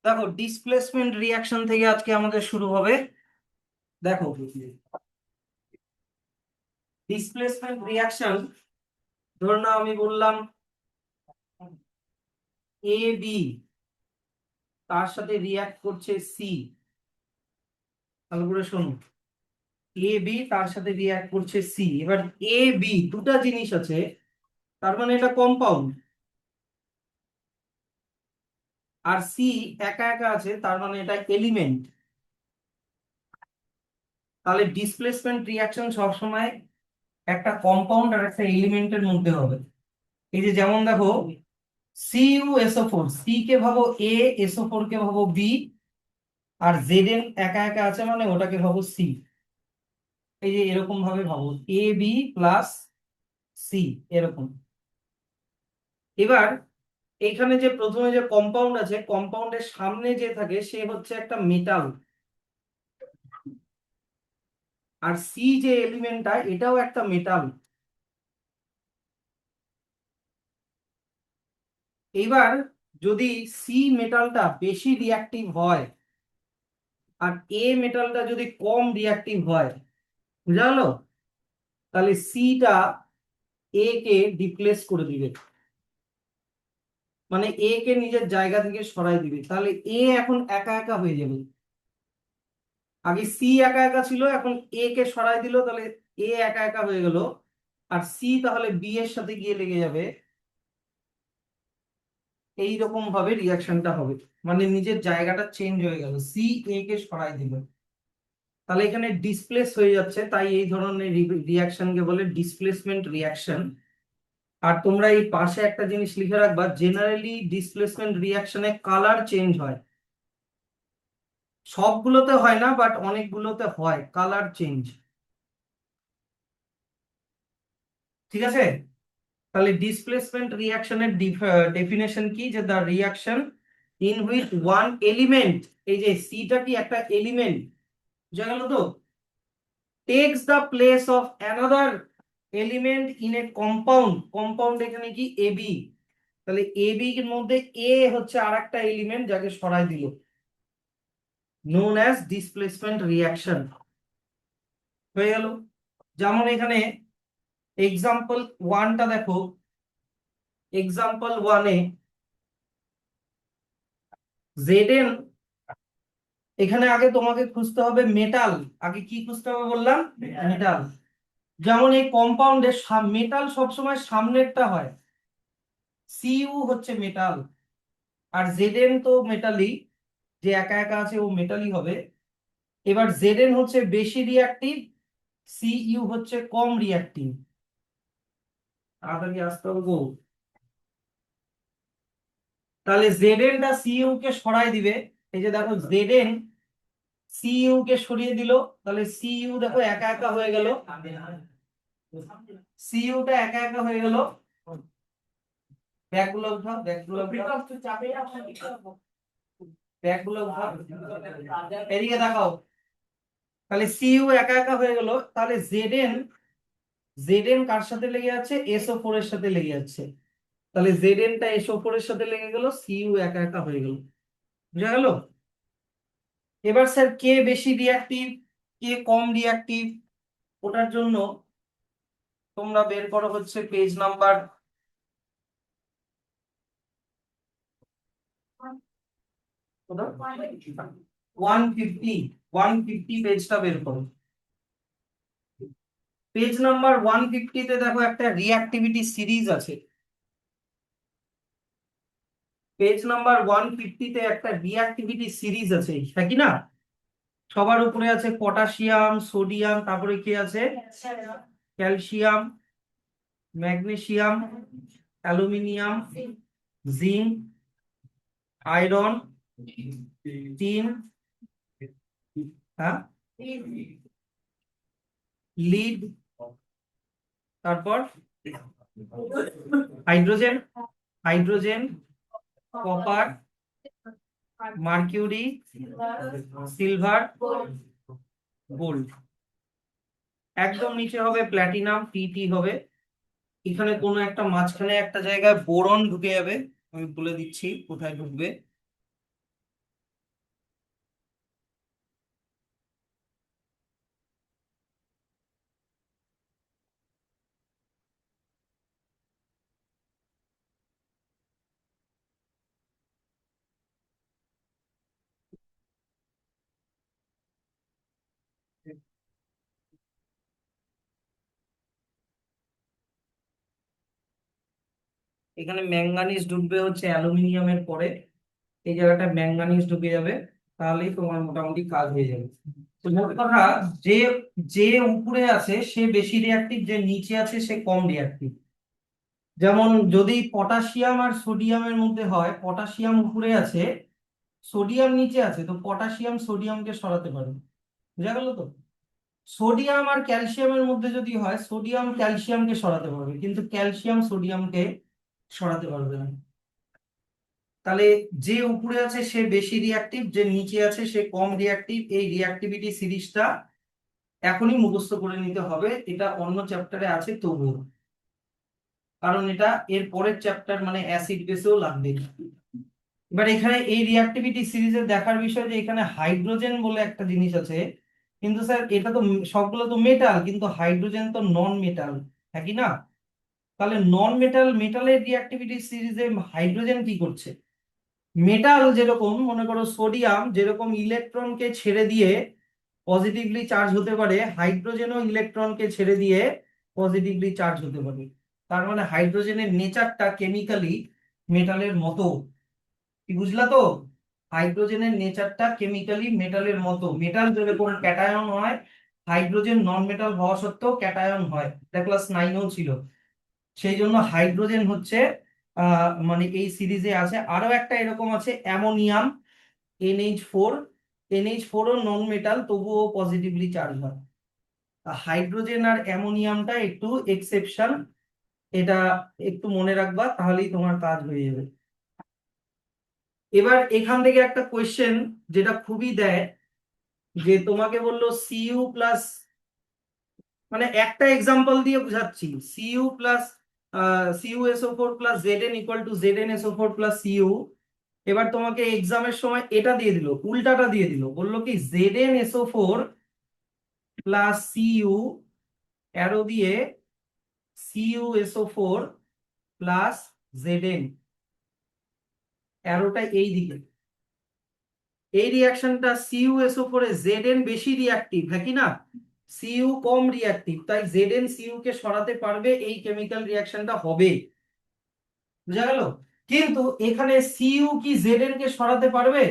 দেখো, displacement reaction থেকে আজকে আমাদের শুরু হবে। দেখো, ডিসপ্লেসমেন্ট রিয়াকশন, ধরে নাও আমি বললাম এ বি তার সাথে রিয়াক্ট করছে সি। ভালো করে শোনো, এ বি তার সাথে রিয়াক্ট করছে সি। এবার এ বি দুটা জিনিস আছে, তার মানে এটা কম্পাউন্ড। আর সি একা একা আছে, তার মানে এটা এলিমেন্ট। তাহলে ডিসপ্লেসমেন্ট রিয়াকশন সবসময় একটা কম্পাউন্ড আর একটা এলিমেন্টের মধ্যে হবে। এই যে যেমন দেখো, CuSO4, সি কে ভাবো এ, SO4 কে ভাবো বি, আর Zn একা একা আছে মানে ওটাকে ভাবো সি। এই যে এরকম ভাবে ভাবো, AB+C এরকম। এবার এখানে যে প্রথমে যে কম্পাউন্ড আছে, কম্পাউন্ডের সামনে যে থাকে সে হচ্ছে একটা মেটাল, আর সি যে এলিমেন্টটা এটাও একটা মেটাল। এবার যদি সি মেটালটা বেশি রিঅ্যাক্টিভ হয় আর এ মেটালটা যদি কম রিঅ্যাক্টিভ হয়, বুঝা গেল? তাহলে সিটা এ কে ডিপ্লেস করে দিবে, মানে এ কে নিজের জায়গা থেকে সরাই দিবে। তাহলে এ এখন একা একা হয়ে যাবে। আগে সি একা একা ছিল, এখন এ কে সরাই দিল, তাহলে এ একা একা হয়ে গেল। আর সি তাহলে বি এর সাথে গিয়ে লেগে যাবে। এই রকম ভাবে রিয়াকশনটা হবে, মানে নিজের জায়গাটা চেঞ্জ হয়ে গেল, সি এ কে সরাই দিল। তাহলে এখানে ডিসপ্লেস হয়ে যাচ্ছে, তাই এই ধরনের রিয়াকশনকে বলে ডিসপ্লেসমেন্ট রিয়াকশন। আর তোমরা এই পাশে একটা জিনিস লিখে রাখবা, জেনারেলি ডিসপ্লেসমেন্ট রিয়াকশনে কালার চেঞ্জ হয়। সবগুলোতে হয় না, বাট অনেকগুলোতে হয় কালার চেঞ্জ। ঠিক আছে? তাহলে ডিসপ্লেসমেন্ট রিয়াকশনের ডেফিনেশন কি, যে the reaction in which one element, এই যে সিটা কি একটা এলিমেন্ট, বুঝা গেল তো, text the place of another element in a compound. Compound এখানে কি এবি, তাহলে এবি এর মধ্যে এ হচ্ছে আর একটা এলিমেন্ট যাকে সরাই দিল, নোন অ্যাজ ডিসপ্লেসমেন্ট রিয়াকশন। হয়ে গেল। যেমন এখানে এক্সাম্পল ওয়ানটা দেখো, এক্সাম্পল ওয়ানে Zn, এখানে আগে তোমাকে খুঁজতে হবে মেটাল। আগে কি খুঁজতে হবে বললাম? মেটাল। যেমন এই কম্পাউন্ডের মেটাল সবসময় সামনেরটা হয়, Cu হচ্ছে মেটাল, আর Zn তো মেটালই, যে একা একা আছে ও মেটালই হবে। এবার Zn হচ্ছে বেশি রিঅ্যাক্টিভ, Cu হচ্ছে কম রিঅ্যাক্টিভ। তাড়াতাড়ি আসতে হবে গো। তাহলে Zn টা Cu কে সরাই দিবে। এই যে দেখো, Zn Cu কে সরিয়ে দিল, তাহলে Cu দেখো একা একা হয়ে গেল, Cu টা একা একা হয়ে গেল। ব্যাগগুলো উঠাও, ব্যাগগুলো উঠাও, ব্যাগগুলো উঠাও, এদিকে দেখাও। তাহলে Cu একা একা হয়ে গেল, তাহলে Zn কার সাথে লেগে আছে? SO4 এর সাথে লেগে যাচ্ছে। তাহলে Zn টা SO4 এর সাথে লেগে গেল, Cu একা একা হয়ে গেল। বুঝা গেল? এবার স্যার কে বেশি রিঅ্যাক্টিভ, কে কম রিঅ্যাক্টিভ, ওটার জন্য তোমরা বের করো হচ্ছে পেজ নাম্বার 150। 150 পেজটা বের করো। পেজ নাম্বার 150 তে দেখো একটা রিঅ্যাক্টিভিটি সিরিজ আছে। পেজ নাম্বার 150 তে একটা রিঅ্যাক্টিভিটি সিরিজ আছে, হ্যাঁ কি না? সবার উপরে আছে পটাশিয়াম, সোডিয়াম, তারপরে কি আছে? Calcium, magnesium, aluminium, zinc, iron, tin, হ্যাঁ, লিড, তারপর hydrogen, hydrogen, copper, mercury, silver, gold. একদম নিচে হবে প্ল্যাটিনাম, টি হবে। এখানে কোনো একটা মাঝখানে একটা জায়গায় বোরন ঢুকে যাবে, আমি বলে দিচ্ছি কোথায় ঢুকবে। এখানে ম্যাঙ্গানিজ ঢুকবে হচ্ছে অ্যালুমিনিয়ামের পরে, এই জায়গাটা ম্যাঙ্গানিজ ঢুকে যাবে, তাহলেই তোমার মোটামুটি কাজ হয়ে যাবে। তো মোট কথা, যে যে উপরে আছে সে বেশি রিয়াক্টিভ, যে নিচে আছে সে কম রিয়াক্টিভ। যেমন যদি পটাশিয়াম আর সোডিয়ামের মধ্যে হয়, পটাশিয়াম উপরে আছে, সোডিয়াম নিচে আছে, তো পটাশিয়াম সোডিয়ামকে সরাতে পারবে। বুঝা গেল তো? সোডিয়াম আর ক্যালসিয়ামের মধ্যে যদি হয়, সোডিয়াম ক্যালসিয়ামকে সরাতে পারবে, কিন্তু ক্যালসিয়াম সোডিয়ামকে সরাতে পারবে না। তাহলে যে উপরে আছে সে বেশি রিয়াক্টিভ, যে নিচে আছে সে কম রিয়াক্টিভ। এই রিয়াক্টিভিটি সিরিজটা এখনই মুখস্থ করে নিতে হবে, এটা অন্য চ্যাপ্টারে আছে তবুও, কারণ এটা এর পরের চ্যাপ্টার মানে অ্যাসিড বেসেও লাগবে। এবার এখানে এই রিয়াক্টিভিটি সিরিজের দেখার বিষয় যে এখানে হাইড্রোজেন বলে একটা জিনিস আছে, কিন্তু স্যার এটা তো সবগুলো তো মেটাল, কিন্তু হাইড্রোজেন তো নন মেটাল, হ্যাঁ কি না? তাহলে নন মেটাল মেটালের রিয়াক্টিভিটি সিরিজে হাইড্রোজেন কি করছে? মেটাল যেরকম মনে করো সোডিয়াম যেরকম ইলেকট্রনকে ছেড়ে দিয়ে পজিটিভলি চার্জ হতে পারে, হাইড্রোজেনও ইলেকট্রনকে ছেড়ে দিয়ে পজিটিভলি চার্জ হতে পারে। তার মানে হাইড্রোজেনের নেচারটা কেমিক্যালি মেটালের মতো। কি বুঝলা তো? হাইড্রোজেনের নেচারটা কেমিক্যালি মেটালের মতো। মেটাল যেরকম ক্যাটায়ন হয়, হাইড্রোজেন নন মেটাল হওয়া সত্ত্বেও ক্যাটায়ন হয়, এটা ক্লাস 9-এও ছিল। সেই জন্য হাইড্রোজেন হচ্ছে মানে এই সিরিজে আছে। আরো একটা এরকম আছে অ্যামোনিয়াম, NH4। NH4ও নন মেটাল, তবুও পজিটিভলি চার্জ হয়। হাইড্রোজেন আর অ্যামোনিয়ামটা একটু এক্সেপশন, এটা একটু মনে রাখবা, তাহলেই তোমার কাজ হয়ে যাবে। এবার এখান থেকে একটা কোয়েশ্চেন যেটা খুবই দেয়, যে তোমাকে বললো সিইউ প্লাস, মানে একটা এক্সাম্পল দিয়ে বুঝাচ্ছি, CuSO4 plus Zn equal to ZnSO4 plus Cu। এবার তোমাকে এক্সামের সময় এটা দিয়ে দিল, উল্টাটা দিয়ে দিল, বললো কি ZnSO4 প্লাস Cu অ্যারো দিয়ে CuSO4 প্লাস Zn, অ্যারোটা এই দিকে। এই রিয়াকশনটা CuSO4 এ Zn বেশি রিয়াক্টিভ, হ্যাঁ কি না? Cu কম রিয়াক্টিভ, তাই Zn Cu কে সরাতে পারবে, এই কেমিক্যাল রিয়াকশনটা হবে। বুঝা গেল? কিন্তু এখানে Cu কি Zn কে সরাতে পারবে?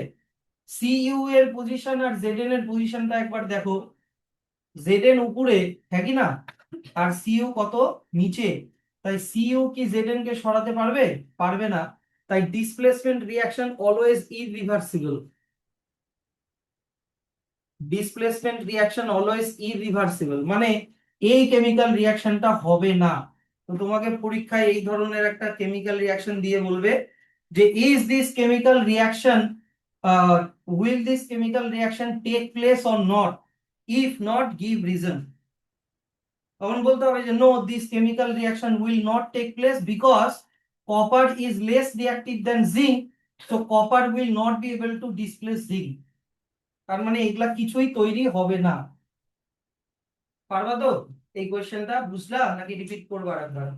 Cu এর পজিশন আর Zn এর পজিশনটা একবার দেখো। Zn উপরে, হ্যাঁ কি না? আর Cu কত নিচে, তাই Cu কি Zn কে সরাতে পারবে? পারবে না। তাই displacement reaction always irreversible. Displacement reaction always irreversible, মানে এই কেমিক্যাল রিয়াকশনটা হবে না। তো তোমাকে পরীক্ষায় এই ধরনের একটা কেমিক্যাল রিয়াকশন দিয়ে বলবে যে is this chemical reaction, will this chemical reaction take place or not, if not give reason. তখন বলতে হবে যে no, this chemical reaction will not take place because copper is less reactive than zinc, so copper will not be able to displace zinc. তার মানে এগুলা কিছুই তৈরি হবে না। পারবা তো? এই কোয়েশ্চেনটা বুঝলা নাকি রিপিট করবো আরেকবার?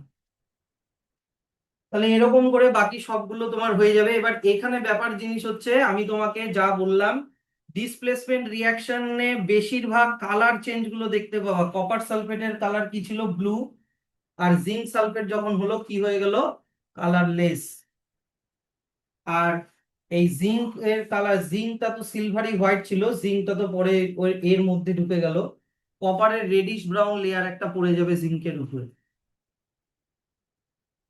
তাহলে এরকম করে বাকি সবগুলো তোমার হয়ে যাবে। এবার এখানে ব্যাপার জিনিস হচ্ছে, আমি তোমাকে যা বললাম, ডিসপ্লেসমেন্ট রিয়াকশনে বেশিরভাগ কালার চেঞ্জ গুলো দেখতে পাবা। কপার সালফেটের কালার কি ছিল? ব্লু। আর জিঙ্ক সালফেট যখন হলো কি হয়ে গেল? কালারলেস। আর এই জিঙ্ক এর কালার, জিঙ্কটা তো সিলভারি হোয়াইট ছিল, জিঙ্কটা তো পরে এর মধ্যে ঢুকে গেল। কপারের রেডিশ ব্রাউন লেয়ার একটা পড়ে যাবে জিঙ্কের উপরে।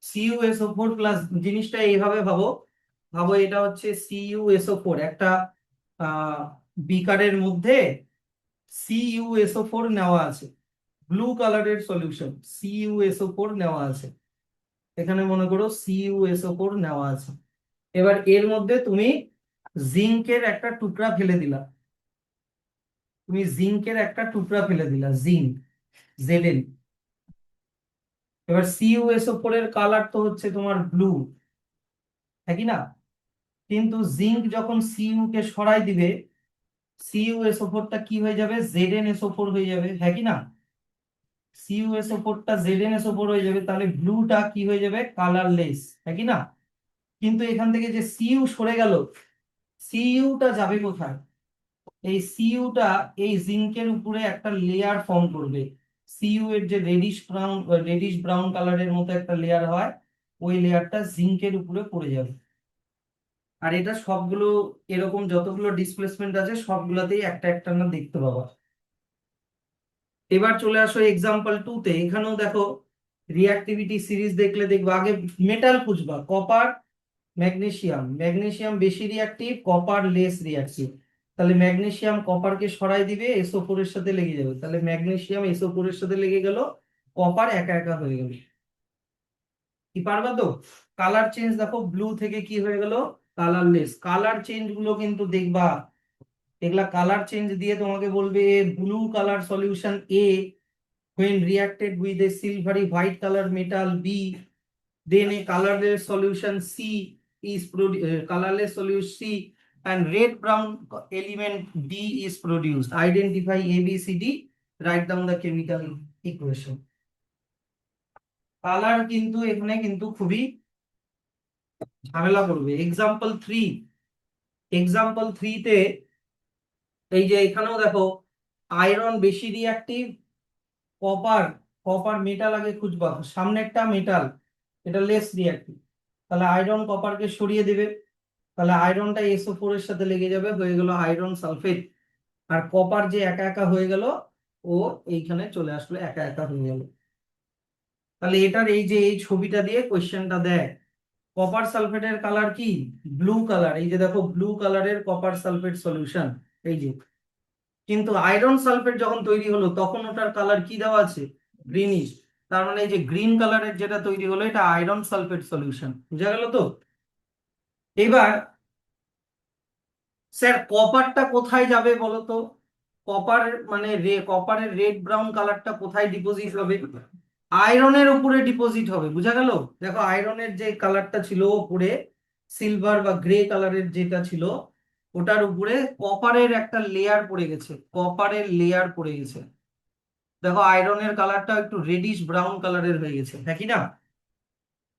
CuSO4 প্লাস, জিনিসটা এইভাবে ভাবো, ভাবো এটা হচ্ছে CuSO4 একটা আহ বিকারের মধ্যে CuSO4 নেওয়া আছে, ব্লু কালারের সলিউশন, CuSO4 নেওয়া আছে, এখানে মনে করো CuSO4 নেওয়া আছে। এবার এর মধ্যে তুমি জিঙ্কের একটা টুকরা ফেলে দিলা, তুমি জিঙ্কের একটা টুকরা ফেলে দিলা, জিঙ্ক, Zn। এবার CuSO4 এর কালার তো হচ্ছে তোমার ব্লু, হ্যাঁ কি না? কিন্তু জিঙ্ক যখন Cu কে সরাই দিবে, CuSO4টা কি হয়ে যাবে? ZnSO4 হয়ে যাবে, হ্যাঁ কি না? CuSO4টা ZnSO4 হয়ে যাবে, তাহলে ব্লুটা কি হয়ে যাবে? কালারলেস, হ্যাঁ কি না? কিন্তু এখান থেকে যে Cu সরে গেল, Cuটা যাবে কোথায়? এই Cuটা এই জিঙ্কের উপরে একটা লেয়ার ফর্ম করবে। Cu এর যে রেডিশ ব্রাউন কালারের মতো একটা লেয়ার হয়, ওই লেয়ারটা জিঙ্কের উপরে পড়ে যাবে। আর এটা সবগুলো এরকম যতগুলো ডিসপ্লেসমেন্ট আছে সবগুলোতেই একটা একটা না দেখতে পাবা। এবার চলে আসো এক্সাম্পল 2 তে। এখানেও দেখো রিঅ্যাক্টিভিটি সিরিজ দেখলে দেখবা আগে মেটাল খুঁজবা, কপার ম্যাগনেসিয়াম। ম্যাগনেসিয়াম বেশি রিঅ্যাক্টিভ, কপার লেস রিঅ্যাক্টিভ। তাহলে ম্যাগনেসিয়াম কপারকে সরাই দিবে, SO4 এর সাথে লেগে যাবে, তাহলে ম্যাগনেসিয়াম SO4 এর সাথে লেগে গেল, কপার একা একা হয়ে গেল। কি পারবা তো? কালার চেঞ্জ দেখো, ব্লু থেকে কি হয়ে গেল, কালারলেস। কালার চেঞ্জ গুলো কিন্তু দেখবা, এগুলা কালার চেঞ্জ দিয়ে তোমাকে বলবে blue colour solution A when reacted with a silvery white color metal B, then a colorless solution C is colorless solution C and red brown element D is produced. Identify A B C D, write down the chemical equation. Colour কিন্তু এখানে কিন্তু খুবই ঝামেলা করবে। Example 3 তে এই যে এখানেও দেখো আয়রন বেশি রিঅ্যাক্টিভ, কপার কপার মেটাল আগে খুঁজবা, সামনেরটা মেটাল, এটা লেস রিঅ্যাক্টিভ। তাহলে আয়রন কপারকে সরিয়ে দেবে, তাহলে আয়রনটা SO4 এর সাথে লেগে যাবে, হয়ে গেল আয়রন সালফেট। আর কপার যে একা একা হয়ে গেল, ও এইখানে চলে আসলো, একা একা হয়ে গেল। তাহলে এটার এই যে এই ছবিটা দিয়ে কোয়েশ্চেনটা দেয়। কপার সালফেটের কালার কি, ব্লু কালার। এই যে দেখো ব্লু কালারের কপার সালফেট সলিউশন, এই যে। কিন্তু আয়রন সালফেট যখন তৈরি হলো তখন ওটার কালার কি দেওয়া আছে, গ্রিনিশ। তার মানে এই যে গ্রিন কালারের যেটা তৈরি হলো এটা আয়রন সালফেট সলিউশন। বুঝা গেল তো? এবার স্যার কপারটা কোথায় যাবে বলো তো? কপার মানে কপারের রেড ব্রাউন কালারটা কোথায় ডিপোজিট হবে? আয়রনের উপরে ডিপোজিট হবে। বুঝা গেল? দেখো আয়রনের যে কালারটা ছিল উপরে, সিলভার বা গ্রে কালারের যেটা ছিল, ওটার উপরে কপারের একটা লেয়ার পড়ে গেছে, কপারের লেয়ার পড়ে গেছে। দেখো আয়রনের কালারটা একটু রেডিশ ব্রাউন কালারের হয়ে গেছে, হ্যাঁ কি না?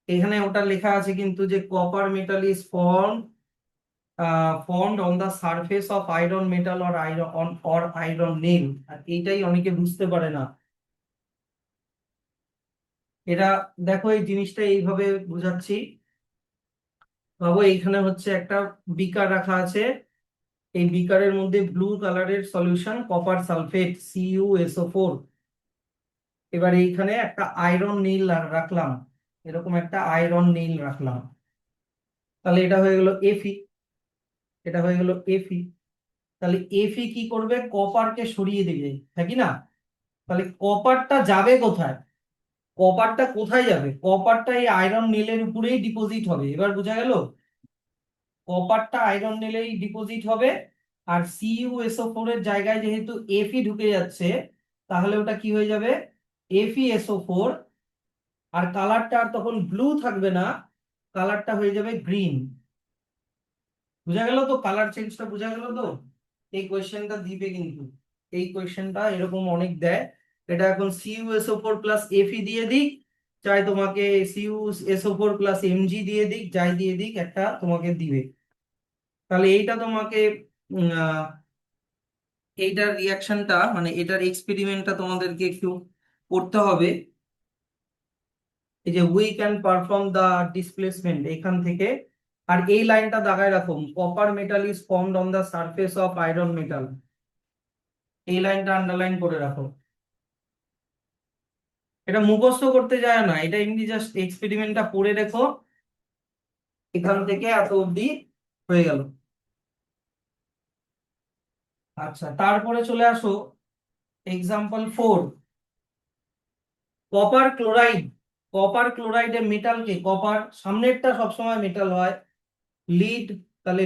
এখানে ওটা লেখা আছে কিন্তু যে copper metal is formed on the surface of iron metal or iron nail। আর এইটাই অনেকে বুঝতে পারে না। এটা দেখো এই জিনিসটা এইভাবে বুঝাচ্ছি। ভাবো এইখানে হচ্ছে একটা বিকার রাখা আছে, এই বিকারের মধ্যে ব্লু কালারের সলিউশন কপার সালফেট CuSO4। এবার এইখানে একটা আয়রন নীল রাখলাম, এরকম একটা আয়রন নীল রাখলাম। তাহলে এটা হয়ে গেল Fe, এটা হয়ে গেল Fe। তাহলে Fe কি করবে, কপারকে সরিয়ে দিবে, হ্যাঁ কি না? তাহলে কপারটা যাবে কোথায়? কপারটা কোথায় যাবে? কপারটা এই আয়রন নীলের উপরেই ডিপোজিট হবে। এবার বোঝা গেল? কপারটা আয়রন নীলেই ডিপোজিট হবে। আর CuSO4 এর জায়গায় যেহেতু Fe ঢুকে যাচ্ছে, তাহলে ওটা কি হয়ে যাবে, FeSO4। আর কালারটা আর তখন ব্লু থাকবে না, কালারটা হয়ে যাবে গ্রিন। বুঝা গেল তো? কালার চেঞ্জটা বুঝা গেল তো? এই কোয়েশ্চেনটা দিবে কিন্তু, এই কোয়েশ্চেনটা এরকম অনেক দেয়। এটা এখন CuSO4 প্লাস Fe দিয়ে দিক, চাই তোমাকে CuSO4 প্লাস Mg দিয়ে দিক, যাই দিয়ে দিক একটা তোমাকে দিবে। তাহলে এইটা তোমাকে এইটার রিয়াকশনটা মানে এটার এক্সপেরিমেন্টটা তোমাদেরকে একটু করতে হবে। এই যে we can perform the displacement এখান থেকে। আর এই লাইনটা দাগায় রাখো, copper metal is formed on the surface of iron metal, এই লাইনটা আন্ডারলাইন করে রাখো। এটা মুখস্থ করতে যায় না, এটা এমনি জাস্ট এক্সপেরিমেন্টটা পড়ে রেখো। এখান থেকে এত অবধি হয়ে গেল। আচ্ছা, তারপরে চলে আসো এক্সাম্পল 4। Copper chloride. কপার ক্লোরাইডের মেটালকে, কপার সামনেরটা সবসময় মেটাল হয়, লিড। তাহলে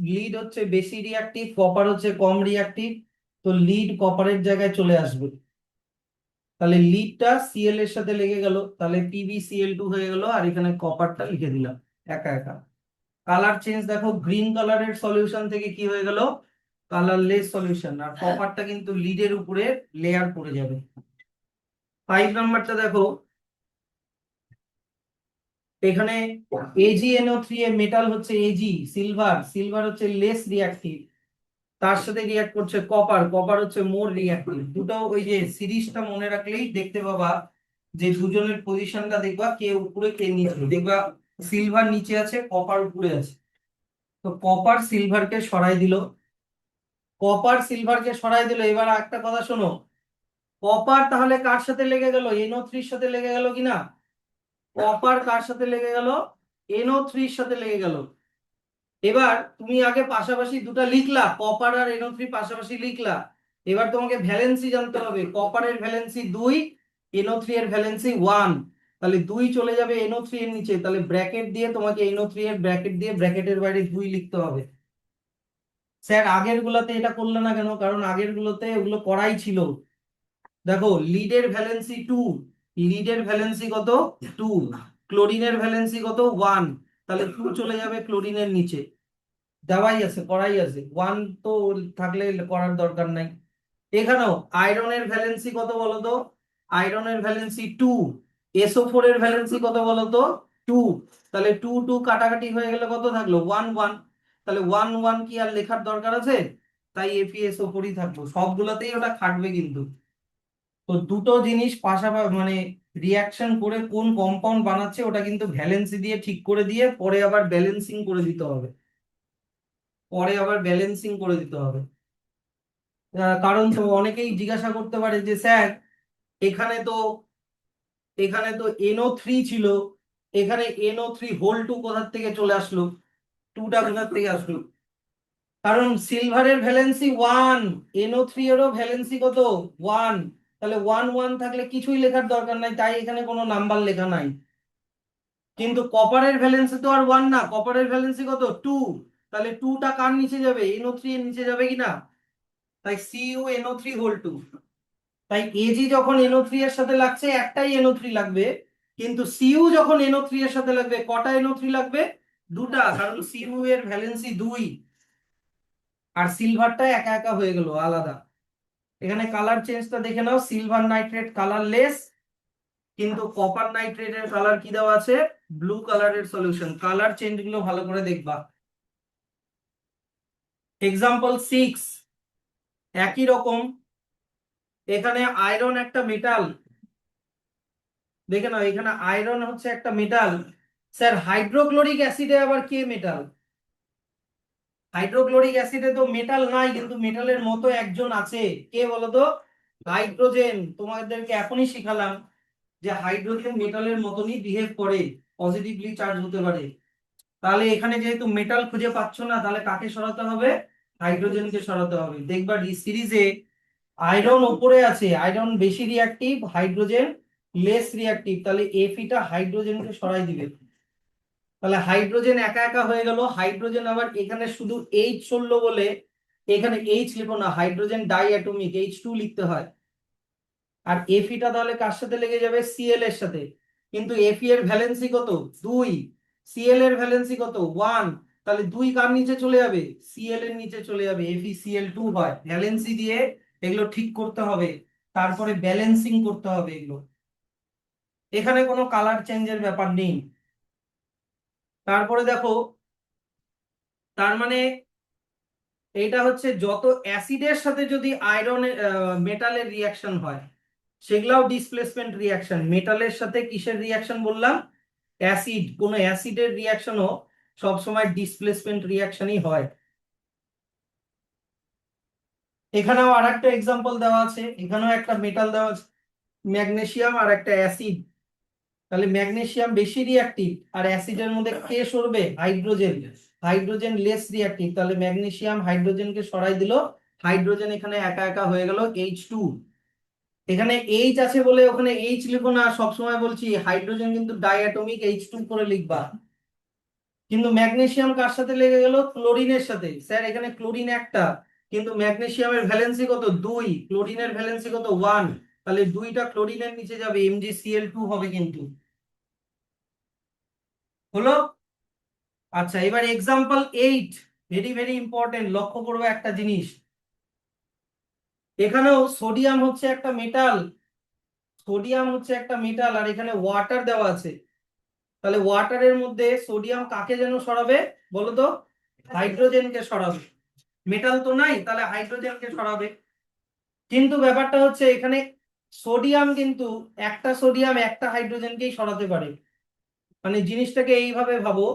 লিড হচ্ছে বেশি রিঅ্যাক্টিভ, কপার হচ্ছে কম রিঅ্যাক্টিভ। তো লিড কপারের জায়গায় চলে আসবে। তাহলে লিডটা Cl এর সাথে লেগে গেল, তাহলে PbCl2 হয়ে গেল, আর এখানে কপারটা লিখে দিলাম একা একা। কালার চেঞ্জ দেখো, গ্রিন কালারের সলিউশন থেকে কি হয়ে গেল, কালারলেস সলিউশন। আর কপারটা কিন্তু লিডের উপরে লেয়ার পড়ে যাবে। 5 নাম্বারটা দেখো, এখানে AgNO3 এর মেটাল হচ্ছে Ag, সিলভার। সিলভার হচ্ছে লেস রিঅ্যাক্টিভ, তার সাথে রিঅ্যাক্ট করছে কপার, কপার হচ্ছে মোর রিঅ্যাক্টিভ। দুটো ওই যে সিরিজটা মনে রাখলেই দেখতে পাবা যে দুজনের পজিশনটা দেখবা, কে উপরে কে নিচে, দেখবা সিলভার নিচে আছে, কপার উপরে আছে। তো কপার সিলভারকে সরাই দিল, এবার একটা কথা শোনো, কপার তাহলে কার সাথে লেগে গেল, NO3 সাথে লেগে গেল কিনা? কপার কার সাথে লেগে গেল? NO3 সাথে লেগে গেল। এবার তুমি আগে পাশাপাশি দুটা লিখলা, কপার আর NO3 পাশাপাশি লিখলা। এবার তোমাকে ভ্যালেন্সি জানতে হবে, কপারের ভ্যালেন্সি 2, NO3 এর ভ্যালেন্সি 1। তাহলে 2 চলে যাবে NO3 এর নিচে, তাহলে ব্র্যাকেট দিয়ে তোমাকে NO3 এর ব্র্যাকেট দিয়ে ব্র্যাকেটের বাইরে 2 লিখতে হবে। স্যার আগের গুলাতে এটা করলে না কেন? কারণ আগের গুলোতে ওগুলো করাই ছিল। দেখো লিডের ভ্যালেন্সি 2, লিডের ভ্যালেন্সি কত? 2, ক্লোরিনের ভ্যালেন্সি কত? 1। তাহলে 2 চলে যাবে ক্লোরিনের নিচে, দেওয়াই আছে, করাই আছে। 1 তো থাকলে করার দরকার নাই। এখানেও আয়রনের ভ্যালেন্সি কত বলতো? আয়রনের ভ্যালেন্সি 2, SO4 এর ভ্যালেন্সি কত বলতো? 2। তাহলে 2 2 কাটাকাটি হয়ে গেলে কত থাকলো? 1 1। তাহলে 1 1 কি আর লেখার দরকার আছে? তাই FeSO4 ই থাকলো, সবগুলোতেই ওটা খাটবে কিন্তু। তো দুটো জিনিস পাশাপাশি মানে রিয়াকশন করে কোন কম্পাউন্ড বানাচ্ছে ওটা কিন্তু ভ্যালেন্সি দিয়ে ঠিক করে দিয়ে পরে আবার ব্যালেন্সিং করে দিতে হবে, কারণ তো অনেকেই জিজ্ঞাসা করতে পারে যে স্যার এখানে তো NO3 ছিল, এখানে NO3 হোল 2 কোথা থেকে চলে আসলো, 2টা কোথা থেকে আসলো? কারণ সিলভারের ভ্যালেন্সি 1, NO3 এরও ভ্যালেন্সি কত? 1। তাহলে 1 1 থাকলে কিছুই লেখার দরকার নাই, তাই এখানে কোনো নাম্বার লেখা নাই। কিন্তু কপারের ভ্যালেন্সি তো আর 1 না, কপারের ভ্যালেন্সি কত? 2। তাহলে 2টা কার নিচে যাবে? NO3 এর নিচে যাবে কিনা? তাই CuNO3 হোল 2। তাই Ag যখন NO3 এর সাথে লাগছে একটাই NO3 লাগবে, কিন্তু Cu যখন NO3 এর সাথে লাগবে কটা NO3 লাগবে? দুটা, কারণ Cu এর ভ্যালেন্সি 2 আর সিলভারটা একা একা হয়ে গেল আলাদা। এখানে কালার চেঞ্জটা দেখে নাও, সিলভার নাইট্রেট কালারলেস, কিন্তু কপার নাইট্রেটের কালার কি দেওয়া আছে? ব্লু কালারের সলিউশন। কালার চেঞ্জ গুলো ভালো করে দেখবা। এক্সাম্পল 6, একই রকম, এখানে আয়রন একটা মেটাল, দেখে নাও এখানে আয়রন হচ্ছে একটা মেটাল। স্যার হাইড্রোক্লোরিক অ্যাসিডে আবার কে মেটাল? হাইড্রোক্লোরিক অ্যাসিডে তো মেটাল নাই, কিন্তু মেটালের মতো একজন আছে, কে বলতো? হাইড্রোজেন। তোমাদেরকে এখনই শিখালাম যে হাইড্রোজেন মেটালের মতনই বিহেভ করে, পজিটিভলি চার্জ হতে পারে। তাহলে এখানে যেহেতু মেটাল খুঁজে পাচ্ছ না, তাহলে কাকে সরাতে হবে? হাইড্রোজেনকে সরাতে হবে। দেখবা সিরিজে আয়রন উপরে আছে, আয়রন বেশি রিয়াক্টিভ, হাইড্রোজেন লেস রিয়াক্টিভ, তাহলে Feটা হাইড্রোজেনকে সরাই দিবে। তাহলে হাইড্রোজেন একা একা হয়ে গেল, হাইড্রোজেন আবার এখানে শুধু H চললো বলে এখানে H লিখো না, হাইড্রোজেন ডাই অ্যাটমিক H2 লিখতে হয়। আর Feটা তাহলে কার সাথে লেগে যাবে? Cl এর সাথে। কিন্তু Fe এর ভ্যালেন্সি কত? 2, Cl এর ভ্যালেন্সি কত? 1। তাহলে 2 কার নিচে চলে যাবে? Cl এর নিচে চলে যাবে, FeCl2 হয়। ভ্যালেন্সি দিয়ে এগুলো ঠিক করতে হবে, তারপরে ব্যালেন্সিং করতে হবে এগুলো। এখানে কোনো কালার চেঞ্জের ব্যাপার নেই। তারপরে দেখো, তার মানে এটা হচ্ছে যত অ্যাসিডের সাথে যদি আয়রনের মেটালের রিয়াকশন হয় সেগুলাও ডিসপ্লেসমেন্ট রিয়াকশন। মেটালের সাথে কিসের রিয়াকশন বললাম? অ্যাসিড। কোনো অ্যাসিডের রিয়াকশনও সবসময় ডিসপ্লেসমেন্ট রিয়াকশনই হয়। এখানেও আর একটা এক্সাম্পল দেওয়া আছে, এখানেও একটা মেটাল দেওয়া আছে, ম্যাগনেসিয়াম আর একটা অ্যাসিড। তাহলে ম্যাগনেসিয়াম বেশি রিয়াক্টিভ, আর অ্যাসিডের মধ্যে কে সরবে? হাইড্রোজেন। হাইড্রোজেন লেস রিয়াক্টিভ, তাহলে ম্যাগনেসিয়াম হাইড্রোজেনকে সরাই দিল, হাইড্রোজেন এখানে একা একা হয়ে গেল H2। এখানে H আছে বলে ওখানে H লিখো না, সবসময় বলছি হাইড্রোজেন কিন্তু ডাইঅ্যাটমিক H2 করে লিখবা। কিন্তু ম্যাগনেসিয়াম কার সাথে লেগে গেল? ক্লোরিনের সাথে। স্যার এখানে ক্লোরিন একটা, কিন্তু ম্যাগনেসিয়ামের ভ্যালেন্সি কত? 2, ক্লোরিনের ভ্যালেন্সি কত? 1। তাহলে 2টা ক্লোরিনের নিচে যাবে, MgCl2 হবে কিন্তু। হলো? আচ্ছা, এবার এক্সাম্পল 8, ভেরি ভেরি ইম্পর্টেন্ট, লক্ষ্য করবো একটা জিনিস। এখানেও সোডিয়াম হচ্ছে একটা মেটাল, আর এখানে ওয়াটার দেওয়া আছে। তাহলে ওয়াটারের মধ্যে সোডিয়াম কাকে যেন সরাবে বলো তো? হাইড্রোজেনকে সরাবে। মেটাল তো নাই, তাহলে হাইড্রোজেনকে সরাবে। কিন্তু ব্যাপারটা হচ্ছে এখানে সোডিয়াম কিন্তু একটা সোডিয়াম একটা হাইড্রোজেনকেই সরাতে পারে। মানে জিনিসটাকে এইভাবে ভাবো,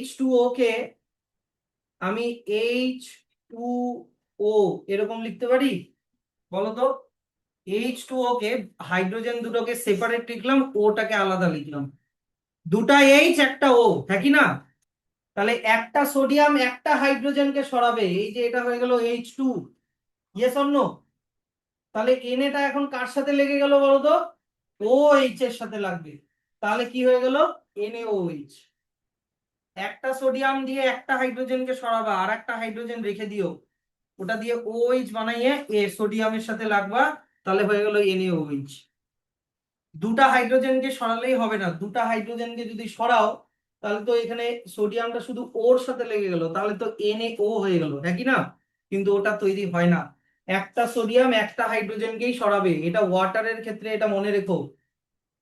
H2O কে আমি H2O এরকম লিখতে পারি? বলো তো। H2O কে, হাইড্রোজেন দুটোকে সেপারেট লিখলাম, ওটাকে আলাদা লিখলাম, দুটা এইচ একটা ও, হ্যাঁ কি না? তাহলে একটা সোডিয়াম একটা হাইড্রোজেনকে সরাবে, এই যে এটা হয়ে গেল H2, ইয়েস অর নো? তাহলে এটা এখন কার সাথে লেগে গেল বলো তো? ও এইচ এর সাথে লাগবে। তাহলে কি হয়ে গেল? NaOH। একটা সোডিয়াম দিয়ে একটা হাইড্রোজেনকে সরাবা, আর একটা হাইড্রোজেন রেখে দিও, ওটা দিয়ে OH বানাইয়ে সোডিয়ামের সাথে লাগবা, তাহলে হয়ে গেল NaOH। দুটা হাইড্রোজেনকে সরালেই হবে না, দুটা হাইড্রোজেনকে যদি সরাও তাহলে তো এখানে সোডিয়ামটা শুধু ওর সাথে লেগে গেল, তাহলে তো NaO হয়ে গেল, হ্যাঁ কি না? কিন্তু ওটা তৈরি হয় না। একটা সোডিয়াম একটা হাইড্রোজেনকেই সরাবে, এটা ওয়াটারের ক্ষেত্রে এটা মনে রেখো।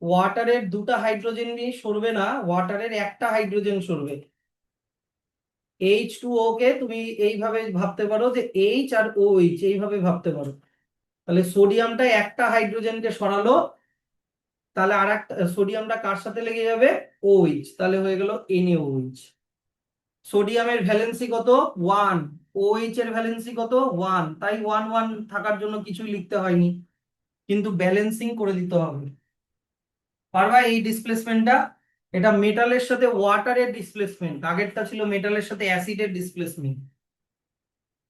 ওয়াটারের দুটা হাইড্রোজেন নিয়ে সরবে না, ওয়াটারের একটা হাইড্রোজেন সরবে। H2O কে তুমি এইভাবে ভাবতে পারো যে H আর OH, এইভাবে ভাবতে পারো। তাহলে সোডিয়ামটা একটা হাইড্রোজেনকে সরালো, তাহলে আর একটা সোডিয়ামটা কার সাথে লেগে যাবে? OH, তাহলে হয়ে গেল NaOH। সোডিয়ামের ভ্যালেন্সি কত? 1। OH এর ভ্যালেন্সি কত? 1। তাই 1 1 থাকার জন্য কিছুই লিখতে হয়নি, কিন্তু ব্যালেন্সিং করে দিতে হবে। পারবা এই ডিসপ্লেসমেন্টটা? এটা মেটালের সাথে ওয়াটারের ডিসপ্লেসমেন্ট, আগেরটা ছিল মেটালের সাথে অ্যাসিডের ডিসপ্লেসমেন্ট।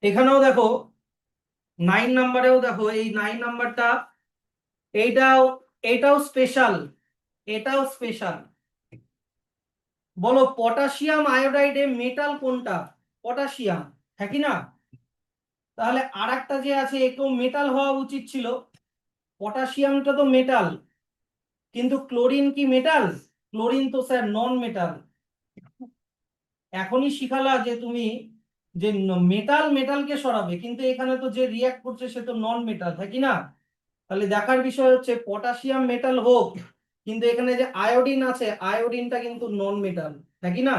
এখানেও দেখো, 9 নাম্বারেও দেখো, এই 9 নাম্বারটা, এইটাও এটাও স্পেশাল, এটাও স্পেশাল। বলো পটাশিয়াম আয়োডাইডে মেটাল কোনটা? পটাশিয়াম, হ্যাঁ কি না? তাহলে আর একটা যে আছে একেও মেটাল হওয়া উচিত ছিল, পটাশিয়ামটা তো মেটাল, কিন্তু ক্লোরিন কি মেটাল? ক্লোরিন তো স্যার নন মেটাল। এখনই শিখালা যে তুমি যে মেটাল মেটালকে সরাবে, কিন্তু এখানে তো যে রিয়াক্ট করছে সে তো নন মেটাল, হ্যাঁ কি না? তাহলে দেখার বিষয় হচ্ছে পটাশিয়াম মেটাল হোক, কিন্তু এখানে যে আয়োডিন আছে, আয়োডিনটা কিন্তু নন মেটাল, হ্যাঁ কি না?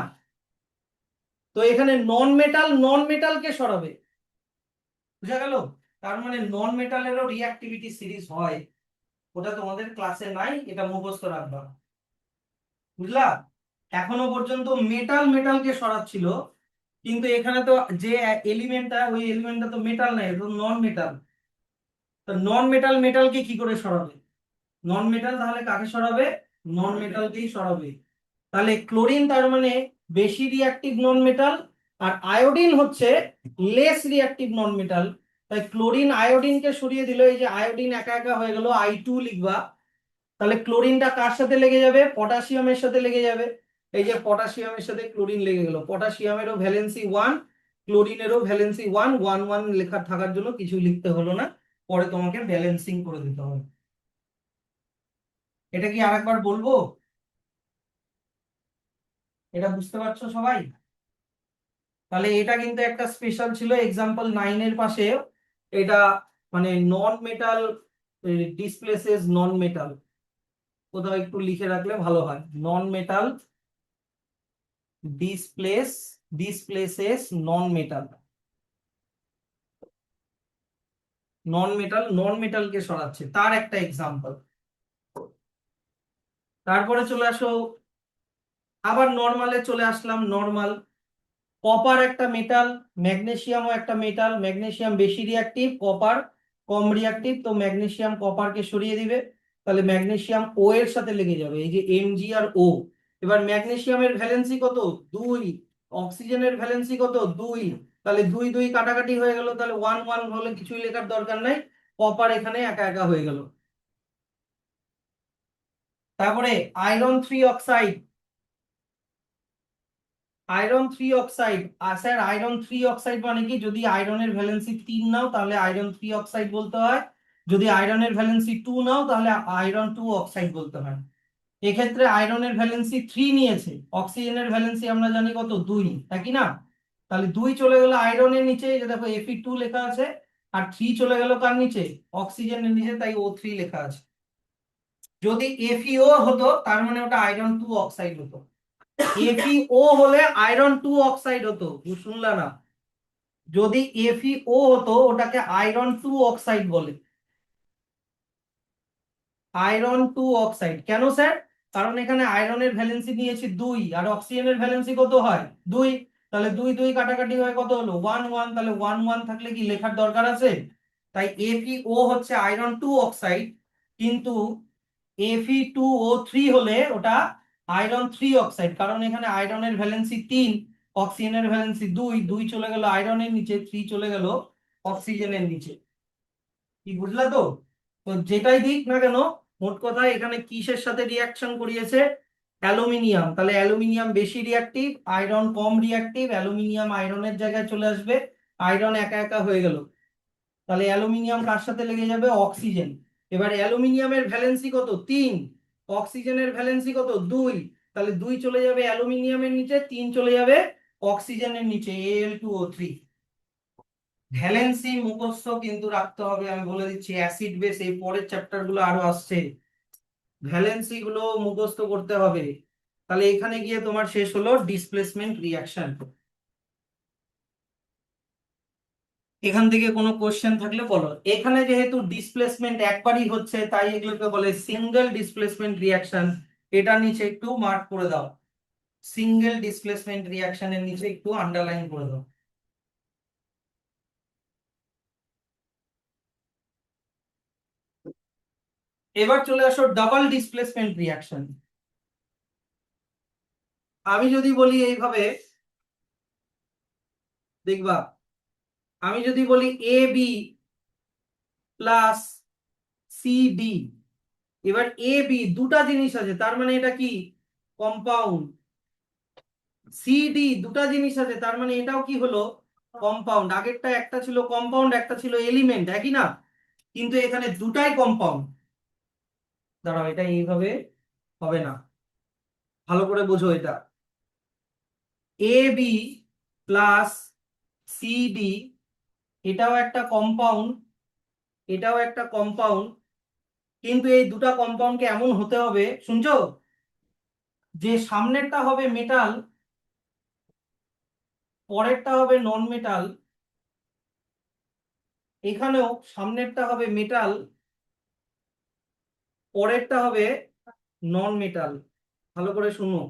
তো এখানে নন মেটালকে সরাবে, বুঝা গেল? তার মানে নন মেটালেরও রিঅ্যাক্টিভিটি সিরিজ হয়, ওটা তোমাদের ক্লাসে নাই, এটা মুখস্থ রাখবা, বুঝলা? এখনো পর্যন্ত মেটাল মেটালকে সরাচ্ছিল, কিন্তু এখানে তো যে এলিমেন্টটা, ওই এলিমেন্টটা তো মেটাল নাই, এটা নন মেটাল। তো নন মেটাল মেটালকে কি করে সরাবে? নন মেটাল তাহলে কাকে সরাবে? নন মেটালকেই সরাবে। তাহলে ক্লোরিন তার মানে বেশি রিঅ্যাক্টিভ নন মেটাল, আর আয়োডিন হচ্ছে লেস রিঅ্যাক্টিভ নন মেটাল। তাই ক্লোরিন আয়োডিনকে সরিয়ে দিল, এই যে আয়োডিন একা একা হয়ে গেল, I2 লিখবা। তাহলে ক্লোরিনটা কার সাথে লেগে যাবে? পটাশিয়ামের সাথে লেগে যাবে। এই যে পটাশিয়ামের সাথে ক্লোরিন লেগে গেল, পটাশিয়ামেরও ভ্যালেন্সি 1, ক্লোরিনেরও ভ্যালেন্সি 1, 1 1 লেখা থাকার জন্য কিছু লিখতে হলো না, পরে তোমাকে ব্যালেন্সিং করে দিতে হবে। এটা কি আরেকবার বলবো? এটা বুঝতে পারছো সবাই? তাহলে এটা কিন্তু একটা স্পেশাল ছিল, এক্সাম্পল 9 এর পাশে এটা, মানে নন মেটাল ডিসপ্লেসেস নন মেটাল, কোথাও একটু লিখে রাখলে ভালো হয়। Non metal displace displaces non metal, non মেটালকে সরাচ্ছে, তার একটা এক্সাম্পল। তারপরে চলে আসো, আবার নর্মালে চলে আসলাম। নর্মাল, কপার একটা মেটাল, ম্যাগনেসিয়ামও একটা মেটাল, ম্যাগনেসিয়াম বেশি রিঅ্যাক্টিভ, কপার কম রিঅ্যাক্টিভ, তো ম্যাগনেসিয়াম কপারকে সরিয়ে দিবে, তাহলে ম্যাগনেসিয়াম ও এর সাথে লেগে যাবে, এই যে Mg আর ও। এবার ম্যাগনেসিয়ামের ভ্যালেন্সি কত? 2। অক্সিজেনের ভ্যালেন্সি কত? 2। তাহলে 2 2 কাটাকাটি হয়ে গেল, তাহলে 1 1 হলে কিছুই লেখার দরকার নাই, কপার এখানে একা একা হয়ে গেল। তারপরে iron 3 oxide, iron 3 oxide. Sir iron 3 oxide মানে কি? যদি আয়রনের ভ্যালেন্সি 3 নাও তাহলে আয়রন 3 অক্সাইড বলতে হয়, যদি আয়রনের ভ্যালেন্সি 2 নাও তাহলে আয়রন 2 অক্সাইড বলতে হয়। এক্ষেত্রে আয়রনের ভ্যালেন্সি 3 নিয়েছে, অক্সিজেনের ভ্যালেন্সি আমরা জানি কত? 2, একই না? তাহলে 2 চলে গেল আয়রনের নিচে, এই যে দেখো Fe2 লেখা আছে, আর 3 চলে গেল কার নিচে? অক্সিজেনের নিচে, তাই O3 লেখা আছে। যদি FeO হতো তার মানে ওটা আয়রন 2 অক্সাইড হতো, FeO হলে আয়রন 2 অক্সাইড হতো, শুনলা না? যদি FeO হতো ওটাকে আয়রন 2 অক্সাইড বলে। Iron two oxide. কেন স্যার? কারণ এখানে আয়রনের ভ্যালেন্সি নিয়েছি 2 আর অক্সিজেনের ভ্যালেন্সি কত হয় 2। তাহলে 2 2 কাটাকাটি হয়ে কত হলো 1 1। তাহলে 1 1 থাকলে কি লেখার দরকার আছে? তাই এফিও হচ্ছে আয়রন টু অক্সাইড, কিন্তু Fe2O3 হলে ওটা আয়রন 3 অক্সাইড, কারণ এখানে আয়রনের ভ্যালেন্সি 3, অক্সিজেনের ভ্যালেন্সি 2, 2 চলে গেল আয়রনের নিচে, 3 চলে গেল অক্সিজেনের নিচে। কি বুঝলা তো? তো যেটাই দিক না কেন, মোট কথা এখানে কিসের সাথে রিয়াকশন করিয়েছে? অ্যালুমিনিয়াম। তাহলে অ্যালুমিনিয়াম বেশি রিয়াক্টিভ, আয়রন কম রিয়াক্টিভ, অ্যালুমিনিয়াম আয়রনের জায়গায় চলে আসবে, আয়রন একা একা হয়ে গেল। তাহলে অ্যালুমিনিয়াম কার সাথে লেগে যাবে? অক্সিজেন। এবার অ্যালুমিনিয়ামের ভ্যালেন্সি কত 3, অক্সিজেনের ভ্যালেন্সি কত 2, তাহলে 2 চলে যাবে অ্যালুমিনিয়ামের নিচে, 3 চলে যাবে অক্সিজেনের নিচে, Al2O3। ভ্যালেন্সি মুখস্থ কিন্তু রাখতে হবে, আমি বলে দিচ্ছি, অ্যাসিড বেস এই পরের চ্যাপ্টার গুলো আরো আসছে, ভ্যালেন্সি গুলো মুখস্থ করতে হবে। তাহলে এখানে গিয়ে তোমার শেষ হলো ডিসপ্লেসমেন্ট রিয়াকশন। এখান থেকে কোনো কোশ্চেন থাকলে বলো। এখানে যেহেতু ডিসপ্লেসমেন্ট একবারই হচ্ছে, তাই এগুলোকে বলে সিঙ্গেল ডিসপ্লেসমেন্ট রিয়াকশন। এটার নিচে একটু মার্ক করে দাও, সিঙ্গেল ডিসপ্লেসমেন্ট রিয়াকশনের নিচে একটু আন্ডারলাইন করে দাও। এবার চলে আসো ডাবল ডিসপ্লেসমেন্ট রিয়াকশন। আমি যদি বলি এইভাবে, দেখবা, আমি যদি বলি A B plus C D, এবার এ বি দুটা জিনিস আছে, তার মানে এটা কি কম্পাউন্ড। সি ডি দুটা জিনিস আছে, তার মানে এটাও কি হলো কম্পাউন্ড। আগেরটা একটা ছিল কম্পাউন্ড, একটা ছিল এলিমেন্ট, একই না? কিন্তু এখানে দুটাই কম্পাউন্ড। দাঁড়াও, এটা এইভাবে হবে না, ভালো করে বোঝো এটা। A B plus C D, এটাও একটা কম্পাউন্ড, এটাও একটা কম্পাউন্ড, কিন্তু এই দুটা কম্পাউন্ডকে এমন হতে হবে, শুনছো, যে সামনেরটা হবে মেটাল, পরেরটা হবে নন মেটাল। এখানেও সামনেরটা হবে মেটাল, পরেরটা হবে নন মেটাল। ভালো করে শুনো।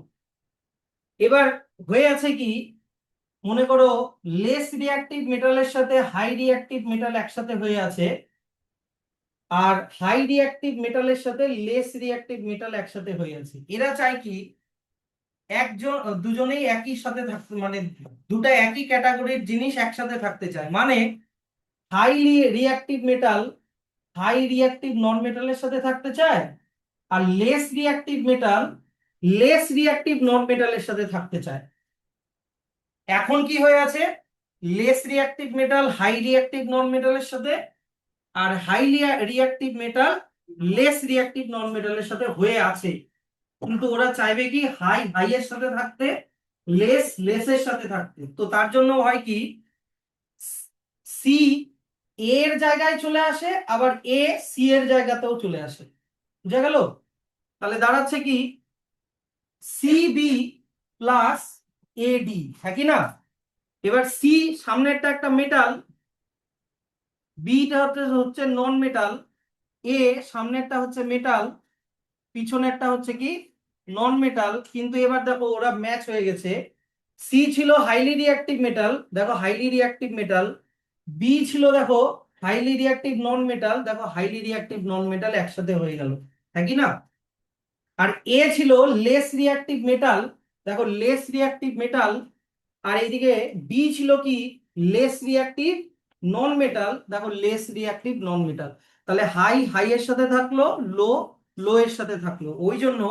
এবার হয়ে আছে কি, মনে করো লেস রিয়াক্টিভ মেটালের সাথে হাই রিয়াক্টিভ মেটাল একসাথে হয়ে আছে, আর হাই রিয়াক্টিভ মেটালের সাথে লেস রিয়াক্টিভ মেটাল একসাথে হয়ে আছে। এরা চায় কি একজন দুজনেই একই সাথে থাকতে, মানে দুটা একই ক্যাটাগরির জিনিস একসাথে থাকতে চায়। মানে highly reactive metal high reactive non মেটালের সাথে থাকতে চায়, আর less reactive metal less reactive non মেটালের সাথে থাকতে চায়। এখন কি হয়ে আছে, less reactive metal high reactive non মেটালের সাথে, আর highly reactive metal less reactive non মেটালের সাথে হয়ে আছে। কিন্তু ওরা চাইবে কি হাই হাই এর সাথে থাকতে, লেস লেস এর সাথে থাকতে। তো তার জন্য হয় কি, সি এর জায়গায় চলে আসে, আবার এ সি এর জায়গাতেও চলে আসে। বুঝা গেল? তাহলে দাঁড়াচ্ছে কি সিবি প্লাস এডি, হ্যাঁ কি না? এবার সি সামনেরটা একটা মেটাল, বিটা হচ্ছে নন মেটাল, এ সামনেরটা হচ্ছে মেটাল, পিছনেরটা হচ্ছে কি নন মেটাল। কিন্তু এবার দেখো ওরা ম্যাচ হয়ে গেছে। সি ছিল হাইলি রিঅ্যাক্টিভ মেটাল, দেখো হাইলি রিঅ্যাক্টিভ মেটাল। বি ছিল দেখো হাইলি রিঅ্যাক্টিভ নন মেটাল, দেখো হাইলি রিঅ্যাক্টিভ নন মেটাল একসাথে হয়ে গেল, হ্যাঁ কি না? আর এ ছিল লেস রিঅ্যাক্টিভ মেটাল, দেখো লেস রিঅ্যাক্টিভ মেটাল। আর এইদিকে বি ছিল কি লেস রিঅ্যাক্টিভ নন মেটাল, দেখো লেস রিঅ্যাক্টিভ নন মেটাল। তাহলে হাই হাই এর সাথে থাকলো, লো লো এর সাথে থাকলো, ওই জন্য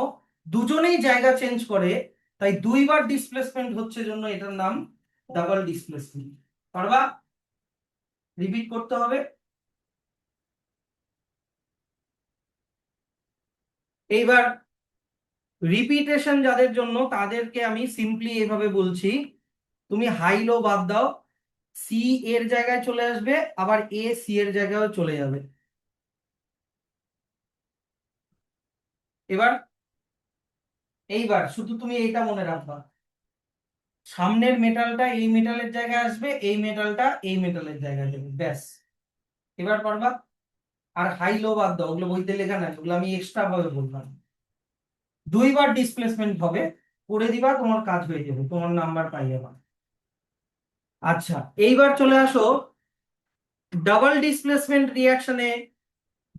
দুজনেই জায়গা চেঞ্জ করে। তাই দুইবার ডিসপ্লেসমেন্ট হচ্ছে জন্য এটার নাম ডাবল ডিসপ্লেসমেন্ট। পারবা? রিপিট করতে হবে। এইবার রিপিটেশন যাদের জন্য, তাদেরকে আমি সিম্পলি এভাবে বলছি, তুমি হাই লো বাদ দাও, সি এর জায়গায় চলে আসবে, আবার এ সি এর জায়গায় চলে যাবে। এবার এইবার শুধু তুমি এইটা মনে রাখবা, সামনের মেটালটা এই মেটালের জায়গায় আসবে, এই মেটালটা এই মেটালের জায়গায় যাবে, ব্যাস। এবার পারবা? আর হাই লো বাদ দাও, ওগুলো বইতে লেখা নাই, ওগুলো আমি এক্সট্রা ভাবে বললাম। দুইবার ডিসপ্লেসমেন্ট হবে, করে দিবা, তোমার কাজ হয়ে যাবে, তোমার নাম্বার পাই যাবা। আচ্ছা, এইবার চলে আসো ডাবল ডিসপ্লেসমেন্ট রিঅ্যাকশনে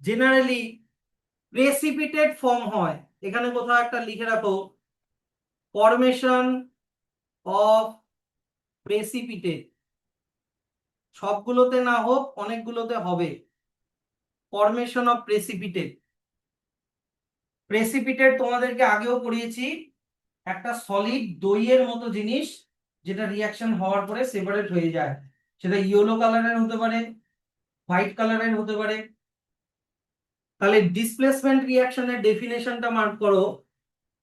জেনারেলি প্রেসিপিটেট ফর্ম হয়। এখানে কোথাও একটা লিখে রাখো, ফরমেশন অফ প্রেসিপিটেট। সবগুলোতে না হোক, অনেকগুলোতে হবে। Formation of precipitate. প্রেসিপিটেট তোমাদেরকে আগেও পড়িয়েছি, একটা সলিড দইয়ের মতো জিনিস যেটা রিয়াকশন হওয়ার পরে সেপারেট হয়ে যায়। সেটা ইয়েলো কালারের হতে পারে, হোয়াইট কালারের হতে পারে। তাহলে ডিসপ্লেসমেন্ট রিয়াকশনের ডেফিনেশনটা মার্ক করো,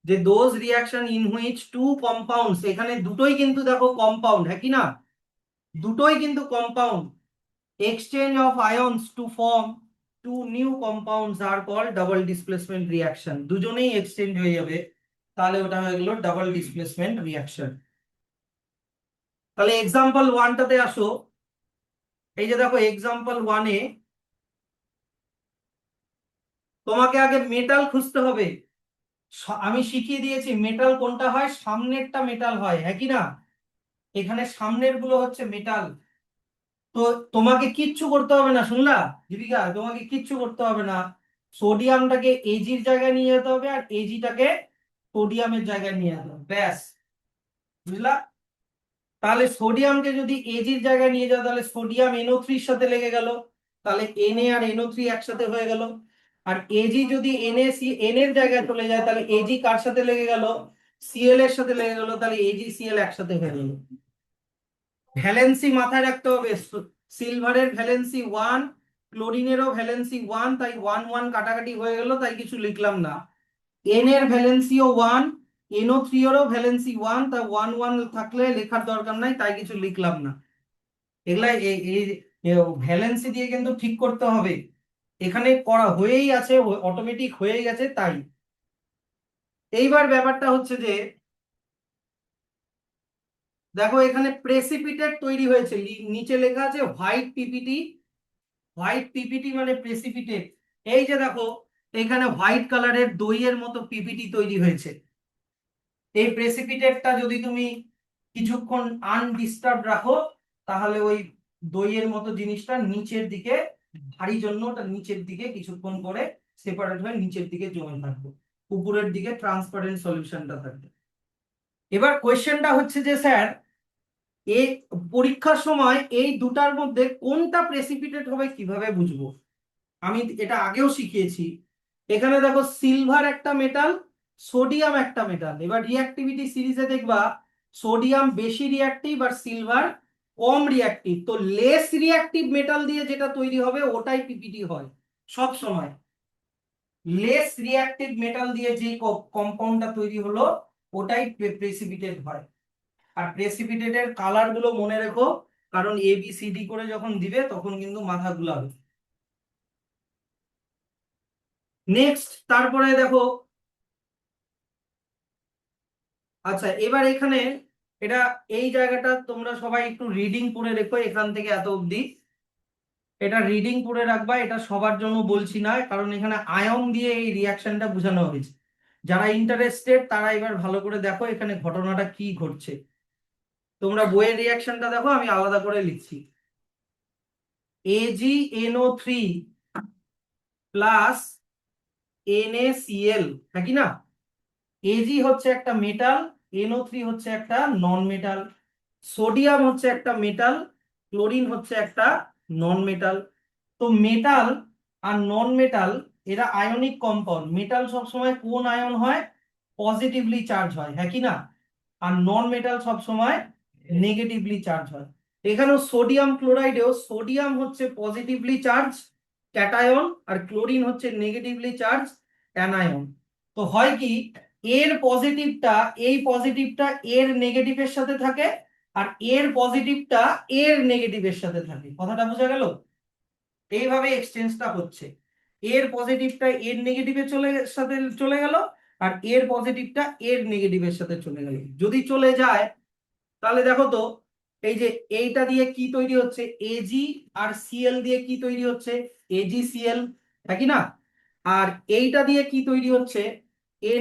যে those reaction in which two compounds, এখানে দুটোই কিন্তু দেখো কম্পাউন্ড, হ্যাঁ কি না, দুটোই কিন্তু compound, exchange of ions to form two new compounds are called double displacement reaction। দুজনেই এক্সচেঞ্জ হয়ে যাবে, তাহলে ওটা হয়ে গেল ডাবল ডিসপ্লেসমেন্ট রিয়াকশন। তাহলে এক্সাম্পল ওয়ানটাতে আসো। এই যে দেখো এক্সাম্পল ওয়ানে তোমাকে আগে মেটাল খুঁজতে হবে। আমি শিখিয়ে দিয়েছি মেটাল কোনটা হয়, সামনেরটা মেটাল হয়, হ্যাঁ কি না, এখানে সামনের গুলো হচ্ছে মেটাল। তো তোমাকে কিচ্ছু করতে হবে না, শুনলা দীপিকা, তোমাকে কিচ্ছু করতে হবে না। সোডিয়ামটাকে এজির জায়গায় নিয়ে যেতে হবে, আর এজিটাকে সোডিয়ামের জায়গায় নিয়ে যেতে হবে, ব্যাস। বুঝলা? তাহলে সোডিয়ামকে যদি এজির জায়গায় নিয়ে যাও, তাহলে সোডিয়াম NO3 এর সাথে লেগে গেল, তাহলে Na আর NO3 একসাথে হয়ে গেল। আর এজি যদি এন এর জায়গায় চলে যায়, তাহলে এজি কার সাথে লেগে গেল, Cl এর সাথে লেগে গেল, তাহলে AgCl একসাথে হয়ে গেল। ভ্যালেন্সি মাথায় রাখতে হবে, সিলভারের ভ্যালেন্সি 1, ক্লোরিনেরও ভ্যালেন্সি 1, তাই 1 1 কাটাকাটি হয়ে গেল, তাই কিছু লিখলাম না। এন এর ভ্যালেন্সিও 1, NO3 এরও ভ্যালেন্সি 1, তাই 1 1 থাকলে লেখার দরকার নাই, তাই কিছু লিখলাম না। এগুলা ভ্যালেন্সি দিয়ে কিন্তু ঠিক করতে হবে, এখানে করা হয়েই আছে, অটোমেটিক হয়ে গেছে তাই। এইবার ব্যাপারটা হচ্ছে যে দেখো এখানে প্রেসিপিটেট তৈরি হয়েছে, নিচে লেখা আছে হোয়াইট পিপিটি। হোয়াইট পিপিটি মানে প্রেসিপিটেট। এই যে দেখো এখানে হোয়াইট কালারের দইয়ের মতো পিপিটি তৈরি হয়েছে। এই প্রেসিপিটেটটা যদি তুমি কিছুক্ষণ আনডিস্টার্ব রাখো, তাহলে ওই দইয়ের মতো জিনিসটা নিচের দিকে, ভারী জন্য ওটা নিচের দিকে কিছুক্ষণ করে সেপারেট হয়ে নিচের দিকে জমে থাকবে, উপরের দিকে ট্রান্সপারেন্ট সলিউশনটা থাকবে। এবার কোয়েশ্চেনটা হচ্ছে যে স্যার, এই পরীক্ষার সময় এই দুটার মধ্যে কোনটা প্রেসিপিটেট হবে কিভাবে বুঝবো? আমি এটা আগেও শিখিয়েছি। এখানে দেখো সিলভার একটা মেটাল, সোডিয়াম একটা মেটাল। এবার রিঅ্যাক্টিভিটি সিরিজে দেখবা সোডিয়াম বেশি রিঅ্যাক্টিভ আর সিলভার কম রিঅ্যাক্টিভ। তো লেস রিঅ্যাক্টিভ মেটাল দিয়ে যেটা তৈরি হবে ওটাই পিপিটি হয় সব সময়। লেস রিঅ্যাক্টিভ মেটাল দিয়ে যে কম্পাউন্ডটা তৈরি হলো ওটাই প্রেসিপিটেট হয়। আর প্রেসিপিটেটের কালার গুলো মনে রেখো, কারণ ABCD করে যখন দিবে তখন কিন্তু মাথা ঘুরাবে। নেক্সট তারপরে দেখো, আচ্ছা এবার এখানে এটা, এই জায়গাটা তোমরা সবাই একটু রিডিং পড়ে রেখো, এখান থেকে এত অবধি এটা রিডিং পড়ে রাখবা। এটা সবার জন্য বলছি না, কারণ এখানে আয়ন দিয়ে এই রিয়াকশনটা বোঝানো হয়েছে। যারা ইন্টারেস্টেড তারা এবার ভালো করে দেখো এখানে ঘটনাটা কি ঘটছে। তোমরা বইয়ের রিয়াকশনটা দেখো, আমি আলাদা করে লিখছি। AgNO3 প্লাস NaCl, নাকি না? Ag হচ্ছে একটা মেটাল, NO3 হচ্ছে একটা নন মেটাল, সোডিয়াম হচ্ছে একটা মেটাল, ক্লোরিন হচ্ছে একটা নন মেটাল। তো মেটাল আর নন মেটাল এরা আয়নিক কম্পাউন্ড। মেটাল সবসময় কোন আয়ন হয়, পজিটিভলি চার্জ হয়, হ্যাঁ কি না, আর নন মেটাল সবসময় নেগেটিভলি চার্জ হয়। এখানেও সোডিয়াম ক্লোরাইডেও সোডিয়াম হচ্ছে পজিটিভলি চার্জ ক্যাটায়ন, আর ক্লোরিন হচ্ছে নেগেটিভলি চার্জ অ্যানায়ন। তো হয় কি, এর পজিটিভটা, এই পজিটিভটা এর নেগেটিভের সাথে থাকে, আর এর পজিটিভটা এর নেগেটিভের সাথে থাকে। কথাটা বোঝা গেল? এইভাবে এক্সচেঞ্জটা হচ্ছে, এর পজিটিভটা এর নেগেটিভে সাথে চলে গেল, আর এর পজিটিভটা এর নেগেটিভের সাথে চলে গেল। যদি চলে যায় তাহলে দেখো তো, এই যে এইটা দিয়ে কি তৈরি হচ্ছে, Ag আর Cl দিয়ে কি তৈরি হচ্ছে, AgCl। একই না? আর এইটা দিয়ে কি তৈরি হচ্ছে,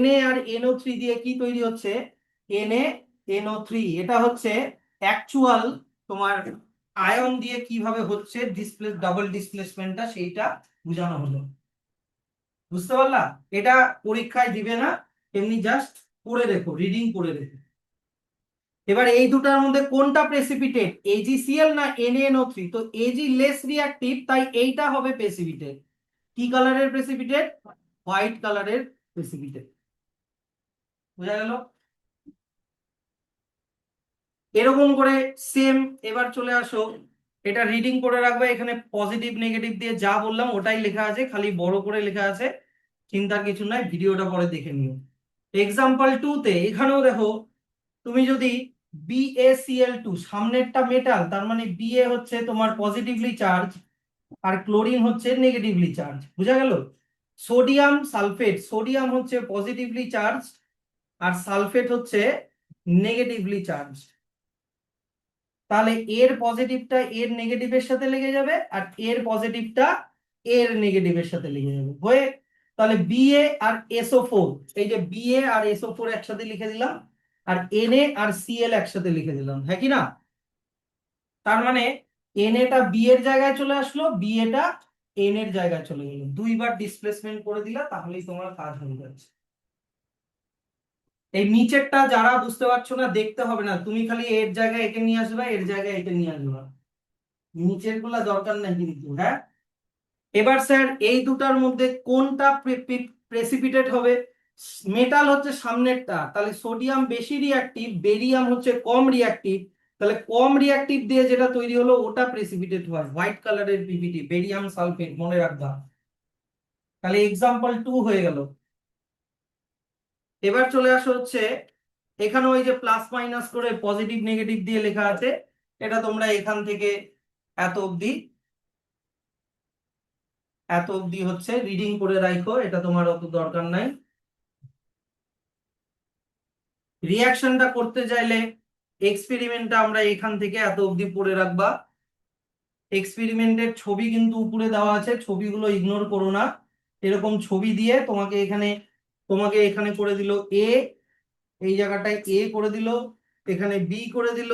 Na আর NO3 দিয়ে কি তৈরি হচ্ছে, NaNO3। এটা হচ্ছে অ্যাকচুয়াল তোমার আয়ন দিয়ে কিভাবে হচ্ছে ডাবল ডিসপ্লেসমেন্টটা, সেইটা বোঝানো হলো। বুঝতে পারলা? এটা পরীক্ষায় দিবে না, এমনি জাস্ট পড়ে রেখো, রিডিং করে রেখো। এবার এই দুটার মধ্যে কোনটা প্রেসিপিটেট, AgCl না NaNO3? তো Ag লেস রিঅ্যাক্টিভ, তাই এইটা হবে প্রেসিপিটেট। কি কালারের প্রেসিপিটেট? হোয়াইট কালারের প্রেসিপিটেট। বোঝা গেল? এরকম করে সেম। এবার চলে আসো, এটা রিডিং করে রাখবে, এখানে পজিটিভ নেগেটিভ দিয়ে যা বললাম ওটাই লেখা আছে, খালি বড় করে লেখা আছে, চিন্তার কিছু নাই, ভিডিওটা পরে দেখে নিও। এক্সাম্পল 2 তে এখানেও দেখো, তুমি যদি BaCl2, সামনেরটা মেটাল, তার মানে Ba হচ্ছে তোমার পজিটিভলি চার্জ আর ক্লোরিন হচ্ছে নেগেটিভলি চার্জ। বুঝা গেল? সোডিয়াম সালফেট, সোডিয়াম হচ্ছে পজিটিভলি চার্জ আর সালফেট হচ্ছে নেগেটিভলি চার্জ। তাহলে এর পজিটিভটা এর নেগেটিভের সাথে লেগে যাবে আর এর পজিটিভটা এর নেগেটিভের সাথে লেগে যাবে হয়ে, তাহলে Ba আর SO4, এই যে Ba আর SO4 একসাথে লিখে দিলাম, আর Na আর Cl একসাথে লিখে দিলাম, হ্যাঁ কি না? তার মানে Na টা B এর জায়গায় চলে আসলো, Ba টা N এর জায়গায় চলে গেল, দুইবার ডিসপ্লেসমেন্ট করে দিলা, তাহলেই তোমার কাজ হয়ে যাচ্ছে। এই নিচেরটা যারা বুঝতে পারছো না, দেখতে হবে না, তুমি খালি এর জায়গায় একে নিয়ে আসবে, এর জায়গায় একে নিয়ে আসবে, নিচের গুলা দরকার নাই কিন্তু, হ্যাঁ। এবার স্যার এই দুটার মধ্যে কোনটা প্রেসিপিটেট হবে? মেটাল হচ্ছে সামনেরটা, তাহলে সোডিয়াম বেশি রিঅ্যাক্টিভ, বেরিয়াম হচ্ছে কম রিঅ্যাক্টিভ, তাহলে কম রিঅ্যাক্টিভ দিয়ে যেটা তৈরি হলো ওটা প্রেসিপিটেট হয়, হোয়াইট কালারের পিপিটি, বেরিয়াম সালফেট, মনে রাখবা। তাহলে এক্সাম্পল 2 হয়ে গেল। এবার চলে আসো হচ্ছে, এখানে ওই যে প্লাস মাইনাস করে পজিটিভ নেগেটিভ দিয়ে লেখা আছে, এটা তোমরা এখান থেকে এত অবধি, এত অবধি হচ্ছে রিডিং করে রাখো, এটা তোমার অত দরকার নাই। রিয়াকশনটা করতে চাইলে এক্সপেরিমেন্টটা আমরা এখান থেকে এত অবধি পড়ে রাখবা। এক্সপেরিমেন্টের ছবি কিন্তু উপরে দেওয়া আছে, ছবিগুলো ইগনোর করো না। এরকম ছবি দিয়ে তোমাকে এখানে করে দিল এ, এই জায়গাটায় এ করে দিল, এখানে বি করে দিল,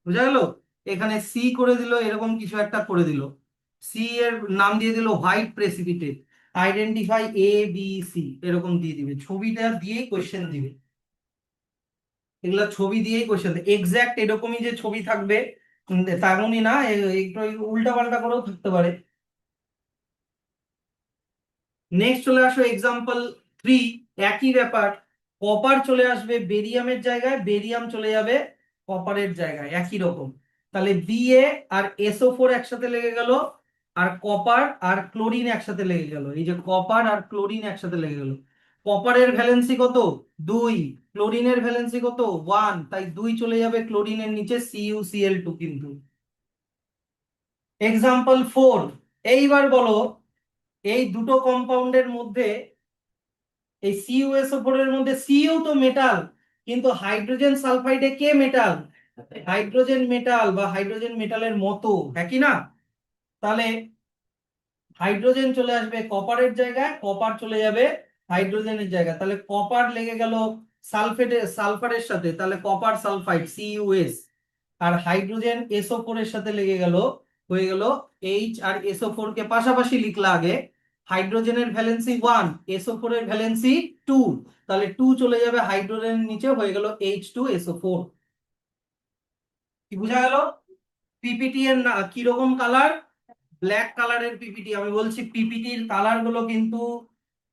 বুঝা গেল? এখানে সি করে দিল, এরকম কিছু একটা করে দিল। সি এর নাম দিয়ে দিল হোয়াইট প্রেসিপিটেট, আইডেন্টিফাই ABC, এরকম দিয়ে দিবে, ছবিটা দিয়েই কোশ্চেন দিবে। এগুলা ছবি দিয়েই কোশ্চেন, এক্সাক্ট এরকমই যে ছবি থাকবে তেমনই না, একটু উল্টা পাল্টা করেও থাকতে পারে। নেক্সট চলে আসো এক্সাম্পল 3, একই ব্যাপার, কপার চলে আসবে বেরিয়ামের জায়গায়, বেরিয়াম চলে যাবে কপারের জায়গায়, একই রকম। তাহলে Ba আর SO4 একসাথে লেগে গেল, আর কপার আর ক্লোরিন একসাথে লেগে গেল, এই যে কপার আর ক্লোরিন একসাথে লেগে গেল। কপারের ভ্যালেন্সি কত? 2। ক্লোরিনের ভ্যালেন্সি কত? 1, তাই 2 চলে যাবে ক্লোরিনের নিচে, CuCl2 কিন্তু। এক্সাম্পল 4, এইবার বলো, এই দুটো কম্পাউন্ডের মধ্যে, এই CuSO4 এর মধ্যে Cu তো মেটাল, কিন্তু হাইড্রোজেন সালফাইডে কে মেটাল? হাইড্রোজেন মেটাল বা হাইড্রোজেন মেটালের মতো, একই না? তাহলে হাইড্রোজেন চলে আসবে কপারের জায়গায়, কপার চলে যাবে হাইড্রোজেনের জায়গায়, তাহলে কপার লেগে গেল সালফারের সাথে, তাহলে কপার সালফাইড CuS, আর হাইড্রোজেন SO4 এর সাথে লেগে গেল, হয়ে গেল H আর SO4 কে পাশাপাশি লিখলা আগে, হাইড্রোজেনের ভ্যালেন্সি 1, SO4 এর ভ্যালেন্সি 2, তাহলে 2 চলে যাবে হাইড্রোজেনের নিচে, হয়ে গেল H2SO4। কি বোঝা গেল? পিপিটি এর কি রকম কালার? ব্ল্যাক কালারের পিপিটি। আমি বলছি পিপিটির কালার গুলো কিন্তু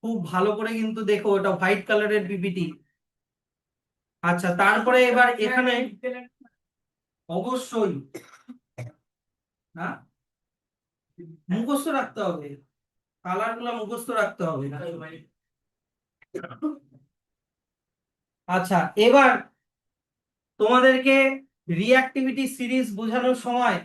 খুব ভালো করে কিন্তু দেখো, এটা হোয়াইট কালারের পিপিটি। আচ্ছা, তারপরে এবার এখানে অবশ্যই না, মুখস্থ রাখতে হবে, কালার গুলো মুখস্থ রাখতে হবে। আচ্ছা, এবার তোমাদেরকে রিঅ্যাক্টিভিটি সিরিজ বোঝানোর সময়,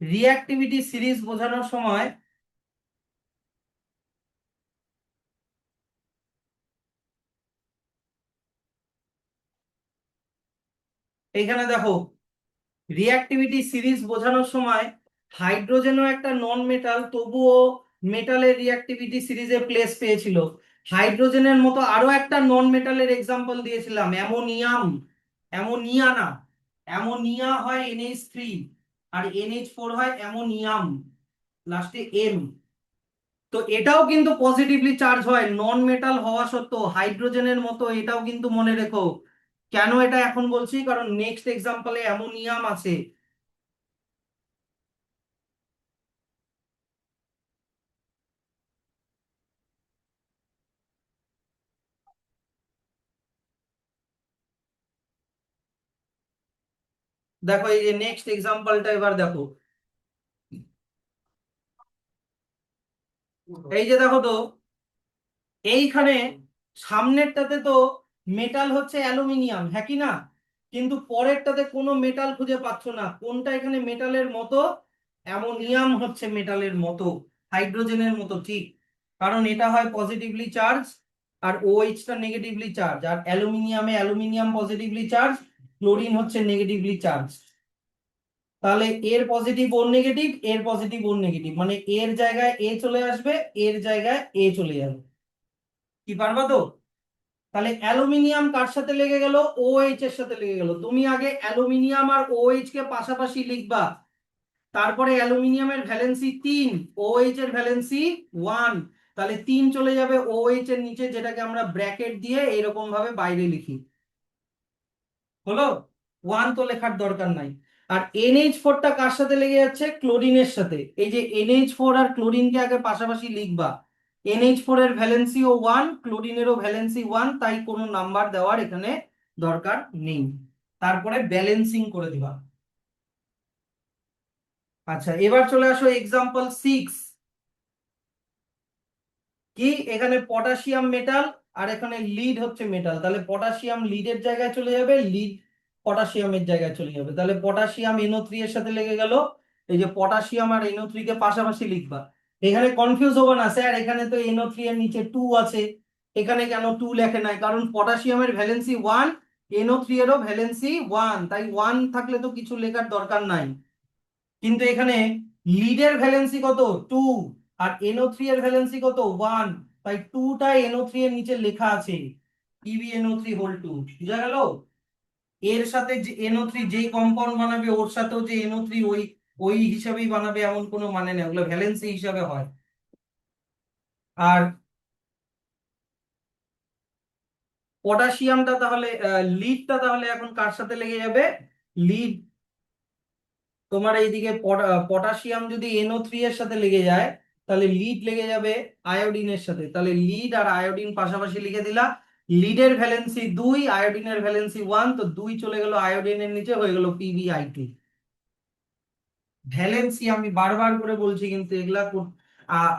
রিঅ্যাক্টিভিটি সিরিজ বোঝানোর সময় এইখানে দেখো, রিঅ্যাক্টিভিটি সিরিজ বোঝানোর সময় হাইড্রোজেনও একটা নন মেটাল, তবুও মেটালের রিঅ্যাক্টিভিটি সিরিজে প্লেস পেয়েছিল। হাইড্রোজেনের মতো আরো একটা নন মেটালের এক্সাম্পল দিয়েছিলাম, অ্যামোনিয়াম। অ্যামোনিয়া না, অ্যামোনিয়া হয় NH3, আর NH4 হয় অ্যামোনিয়াম, লাস্টে এম। তো এটাও কিন্তু পজিটিভলি চার্জ হয় নন মেটাল হওয়া সত্ত্বেও, হাইড্রোজেনের মতো। এটাও কিন্তু মনে রেখো। কেন এটা এখন বলছি, কারণ নেক্সট এক্সাম্পলে অ্যামোনিয়াম আছে। দেখো এই যে নেক্সট এক্সাম্পলটা এবার দেখো, এই যে দেখো তো, এইখানে সামনেরটাতে তো মেটাল হচ্ছে অ্যালুমিনিয়াম, হ্যাঁ কি না? কিন্তু পরেরটাতে কোনো মেটাল খুঁজে পাচ্ছ না। কোনটা এখানে মেটালের মতো? অ্যামোনিয়াম হচ্ছে মেটালের মতো, হাইড্রোজেনের মতো, ঠিক। কারণ এটা হয় পজিটিভলি চার্জ, আর OH টা নেগেটিভলি চার্জ, আর অ্যালুমিনিয়ামে অ্যালুমিনিয়াম পজিটিভলি চার্জ, ক্লোরিন হচ্ছে নেগেটিভলি চার্জ। তাহলে এর পজিটিভ ওর নেগেটিভ, এর পজিটিভ ওর নেগেটিভ, মানে এর জায়গায় এ চলে আসবে, এর জায়গায় এ চলে যাবে। কি পারবা তো? তাহলে অ্যালুমিনিয়াম কার সাথে লেগে গেল? OH এর সাথে লেগে গেল। তুমি আগে অ্যালুমিনিয়াম আর OH কে পাশাপাশি লিখবা, তারপরে অ্যালুমিনিয়ামের ভ্যালেন্সি 3, OH এর ভ্যালেন্সি 1। তাহলে 3 চলে যাবে OH এর নিচে, যেটাকে আমরা ব্র্যাকেট দিয়ে এরকম ভাবে বাইরে লিখি। হলো? 1 তো লেখার দরকার নাই। আর NH4 টা কার সাথে লেগে যাচ্ছে? ক্লোরিনের সাথে। এই যে NH4 আর ক্লোরিনকে আগে পাশাপাশি লিখবা। NH4 এর ভ্যালেন্সিও 1, ক্লোরিনেরও ভ্যালেন্সি 1, তাই কোনো নাম্বার দেওয়ার এখানে দরকার নেই। তারপরে ব্যালেন্সিং করে দিবা। আচ্ছা, এবার চলে আসো এক্সাম্পল 6। কি, এখানে পটাশিয়াম মেটাল, আর এখানে লিড হচ্ছে মেটাল। তাহলে পটাশিয়াম লিডের জায়গায় চলে যাবে, লিড পটাশিয়ামের জায়গায় চলে যাবে। তাহলে পটাশিয়াম NO3 এর সাথে লেগে গেল। এই যে পটাশিয়াম আর NO3 কে পাশাপাশি লিখবা। এখানে কনফিউজ হবে না, স্যার এখানে তো NO3 এর নিচে 2 আছে, এখানে কেন 2 লেখে নাই? কারণ পটাশিয়ামের ভ্যালেন্সি 1, NO3 এরও ভ্যালেন্সি 1, তাই 1 থাকলে তো কিছু লেখার দরকার নাই। কিন্তু এখানে লিডের ভ্যালেন্সি কত? 2, আর NO3 এর ভ্যালেন্সি কত? 1, তাই 2টা NO3 এর নিচে লেখা আছে, PbNO3 2। বুঝা গেল? এর সাথে যে NO3 যেই কম্পাউন্ড বানাবে, ওর সাথেও যে NO3 ওই ওই হিসাবেই বানাবে এমন কোনো মানে নেই, ওগুলো ভ্যালেন্সি হিসাবে হয়। আর পটাশিয়ামটা তাহলে, লিডটা তাহলে এখন কার সাথে লেগে যাবে? লিড তোমার এইদিকে পটাশিয়াম যদি NO3 এর সাথে লেগে যায়, তাহলে লিড লেগে যাবে আয়োডিনের সাথে। তাহলে লিড আর আয়োডিন পাশাপাশি লিখে দিলা। লিডের ভ্যালেন্সি 2, আয়োডিনের ভ্যালেন্সি 1, তো 2 চলে গেল আয়োডিনের নিচে, হয়ে গেল PbI2। ভ্যালেন্সি আমি বারবার করে বলছি, কিন্তু এগুলা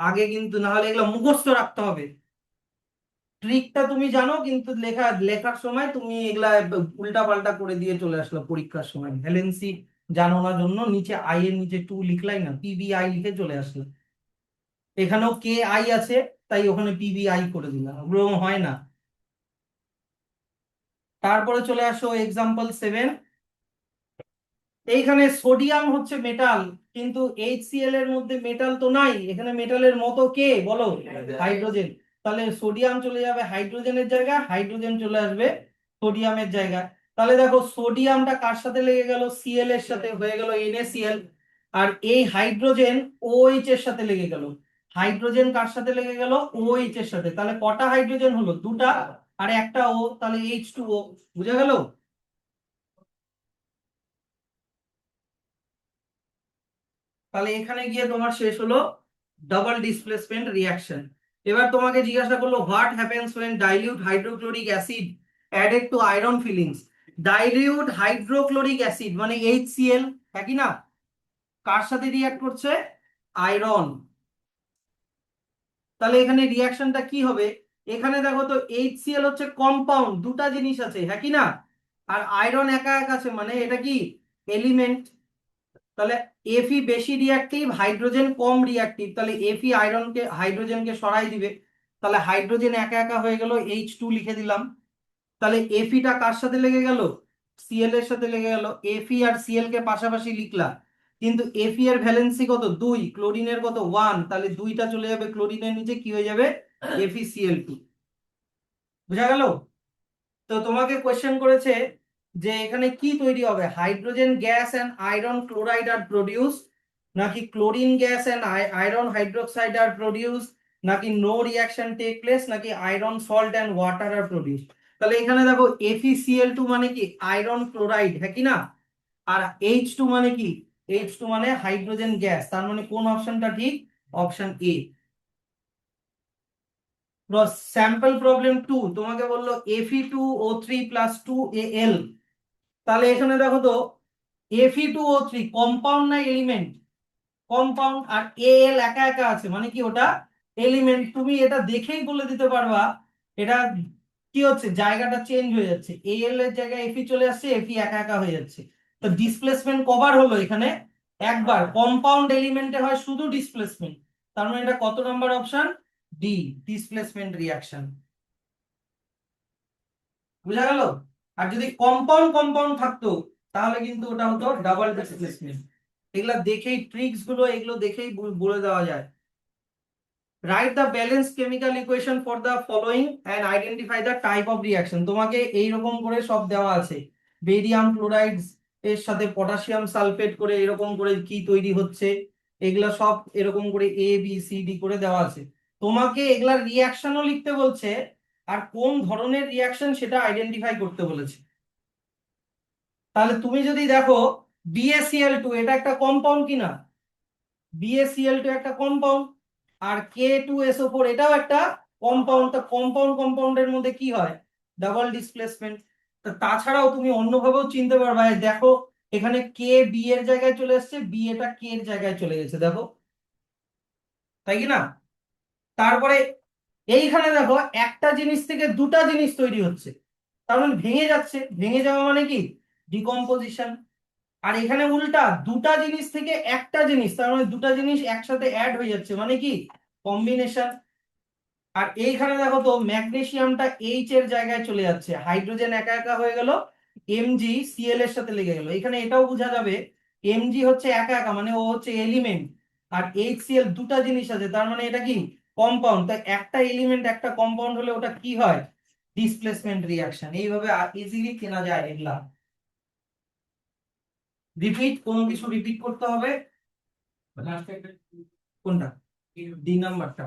আগে কিন্তু, না হলে এগুলা মুখস্থ রাখতে হবে। ট্রিকটা তুমি জানো, কিন্তু লেখার সময় তুমি এগুলা উল্টা পাল্টা করে দিয়ে চলে আসলো পরীক্ষার সময়। ভ্যালেন্সি জানো না জন্য নিচে আই এর নিচে 2 লিখলাই না, PbI লিখে চলে আসলো। এখানেও KI আছে, তাই ওখানে PbI করে দিলাম, ওরকম হয় না। তারপরে চলে আসো এক্সাম্পল 7। এইখানে সোডিয়াম হচ্ছে মেটাল, কিন্তু HCl এর মধ্যে মেটাল তো নাই। এখানে মেটালের মতো কে বলো? হাইড্রোজেন। তাহলে সোডিয়াম চলে যাবে হাইড্রোজেনের জায়গায়, হাইড্রোজেন চলে আসবে সোডিয়ামের জায়গায়। তাহলে দেখো সোডিয়ামটা কার সাথে লেগে গেল? Cl এর সাথে, হয়ে গেল NaCl। আর এই হাইড্রোজেন OH এর সাথে লেগে গেল। হাইড্রোজেন কার সাথে লেগে গেল? OH এর সাথে। তাহলে কটা হাইড্রোজেন হলো? দুটা, আর একটা O, তাহলে H2O। বুঝা গেল? তাহলে এখানে গিয়ে তোমার শেষ হলো ডাবল ডিসপ্লেসমেন্ট রিঅ্যাকশন। এবার তোমাকে জিজ্ঞাসা করলো, what happens when dilute hydrochloric acid added to iron fillings? Dilute hydrochloric acid মানে HCl, হ্যাঁ কি না? কার সাথে রিঅ্যাক্ট করছে? আয়রন। তাহলে এখানে রিঅ্যাকশনটা কি হবে? এখানে দেখো তো, HCl হচ্ছে কম্পাউন্ড, দুটা জিনিস আছে, হ্যাঁ কি না? আর আয়রন একা একা আছে, মানে এটা কি এলিমেন্ট। তাহলে Fe বেশি রিঅ্যাক্টিভ, হাইড্রোজেন কম রিঅ্যাক্টিভ, তাহলে Fe আয়রনকে হাইড্রোজেনকে সরাই দিবে। তাহলে হাইড্রোজেন একা একা হয়ে গেল, H2 লিখে দিলাম। তাহলে Feটা কার সাথে লেগে গেল? সিএল এর সাথে লেগে গেল, এফি আর সিএল কে পাশাপাশি লিখলা, কিন্তু এফি এর ভ্যালেন্সি কত 2, ক্লোরিনের কত 1, তাহলে দুইটা চলে যাবে ক্লোরিনের নিচে, কি হয়ে যাবে FeCl2। বুঝা গেল? তো তোমাকে কোয়েশ্চেন করেছে যে এখানে কি তৈরি হবে, hydrogen gas and iron chloride are produce, নাকি chlorine gas and iron hydroxide are produce, নাকি নো রিয়াকশন টেক প্লেস, নাকি iron salt and water are produce. তাহলে এখানে দেখো FeCl2 মানে কি আয়রন ক্লোরাইড, হ্যাঁ কি না? আর H2 মানে কি, H2 মানে হাইড্রোজেন গ্যাস, তার মানে কোন অপশনটা ঠিক, অপশন এ। স্যাম্পল প্রবলেম 2 তোমাকে বললো Fe2O3+2Al, তাহলে এখানে দেখো তো Fe2O3 কম্পাউন্ড না এলিমেন্ট, কম্পাউন্ড, আর Al একা একা আছে মানে কি ওটা এলিমেন্ট। তুমি এটা দেখেই বলে দিতে পারবা এটা কি হচ্ছে, জায়গাটা চেঞ্জ হয়ে যাচ্ছে, Al এর জায়গায় Fe চলে আসছে, Fe একা একা হয়ে যাচ্ছে। তো ডিসপ্লেসমেন্ট কবার হলো এখানে, একবার। কম্পাউন্ড এলিমেন্টে হয় শুধু ডিসপ্লেসমেন্ট, তার মানে এটা কত number option, D, displacement reaction. বুঝা গেল? আর যদি কম্পাউন্ড কম্পাউন্ড থাকতো তাহলে কিন্তু ওটা হতো ডাবল ডিসপ্লেসমেন্ট। এগুলা দেখেই ট্রিক্স গুলো, এগুলো দেখেই বলে দেওয়া যায়। Write the balance chemical equation for the following and identify the type of reaction. তোমাকে এইরকম করে সব দেওয়া আছে, বেরিয়াম ক্লোরাইড এর সাথে পটাশিয়াম সালফেট করে এরকম করে কি তৈরি হচ্ছে, এগুলা সব এরকম করে ABCD করে দেওয়া আছে। তোমাকে এগুলার রিঅ্যাকশনও লিখতে বলছে, আর কোন ধরনের রিঅ্যাকশন সেটা আইডেন্টিফাই করতে বলেছে। তাহলে তুমি যদি দেখো BaCl2 এটা একটা কম্পাউন্ড কিনা, BaCl2 একটা কম্পাউন্ড, আর K2SO4 এটাও একটা কম্পাউন্ড। তো কম্পাউন্ড কম্পাউন্ডের মধ্যে কি হয়, ডাবল ডিসপ্লেসমেন্ট। তাছাড়াও তুমি অন্যভাবেও চিনতে পারবে, দেখো এখানে কে বি এর জায়গায় চলে এসেছে, বি এটা কে এর জায়গায় চলে গেছে, দেখো, তাই কি না? তারপরে এইখানে দেখো একটা জিনিস থেকে দুটা জিনিস তৈরি হচ্ছে, তার মানে ভেঙে যাচ্ছে, ভেঙে যাওয়া মানে কি ডিকম্পোজিশন। আর এখানে উল্টা দুটা জিনিস থেকে একটা জিনিস, তার মানে দুটা জিনিস একসাথে অ্যাড হয়ে যাচ্ছে মানে কি কম্বিনেশন। আর এইখানে দেখো তো ম্যাগনেসিয়ামটা এইচ এর জায়গায় চলে যাচ্ছে, হাইড্রোজেন একা একা হয়ে গেল, MgCl এর সাথে লেগে গেল। এখানে এটাও বোঝা যাবে Mg হচ্ছে একা একা মানে ও হচ্ছে এলিমেন্ট, আর HCl দুটা জিনিস আছে, তার মানে এটা কি কম্পাউন্ড। তাই একটা এলিমেন্ট একটা কম্পাউন্ড হলে ওটা কি হয়, ডিসপ্লেসমেন্ট রিঅ্যাকশন। এইভাবে ইজিলি চেনা যায় এগুলা। রিপিট, কোনো কিছু রিপিট করতে হবে, কোনটা, ডি নাম্বারটা।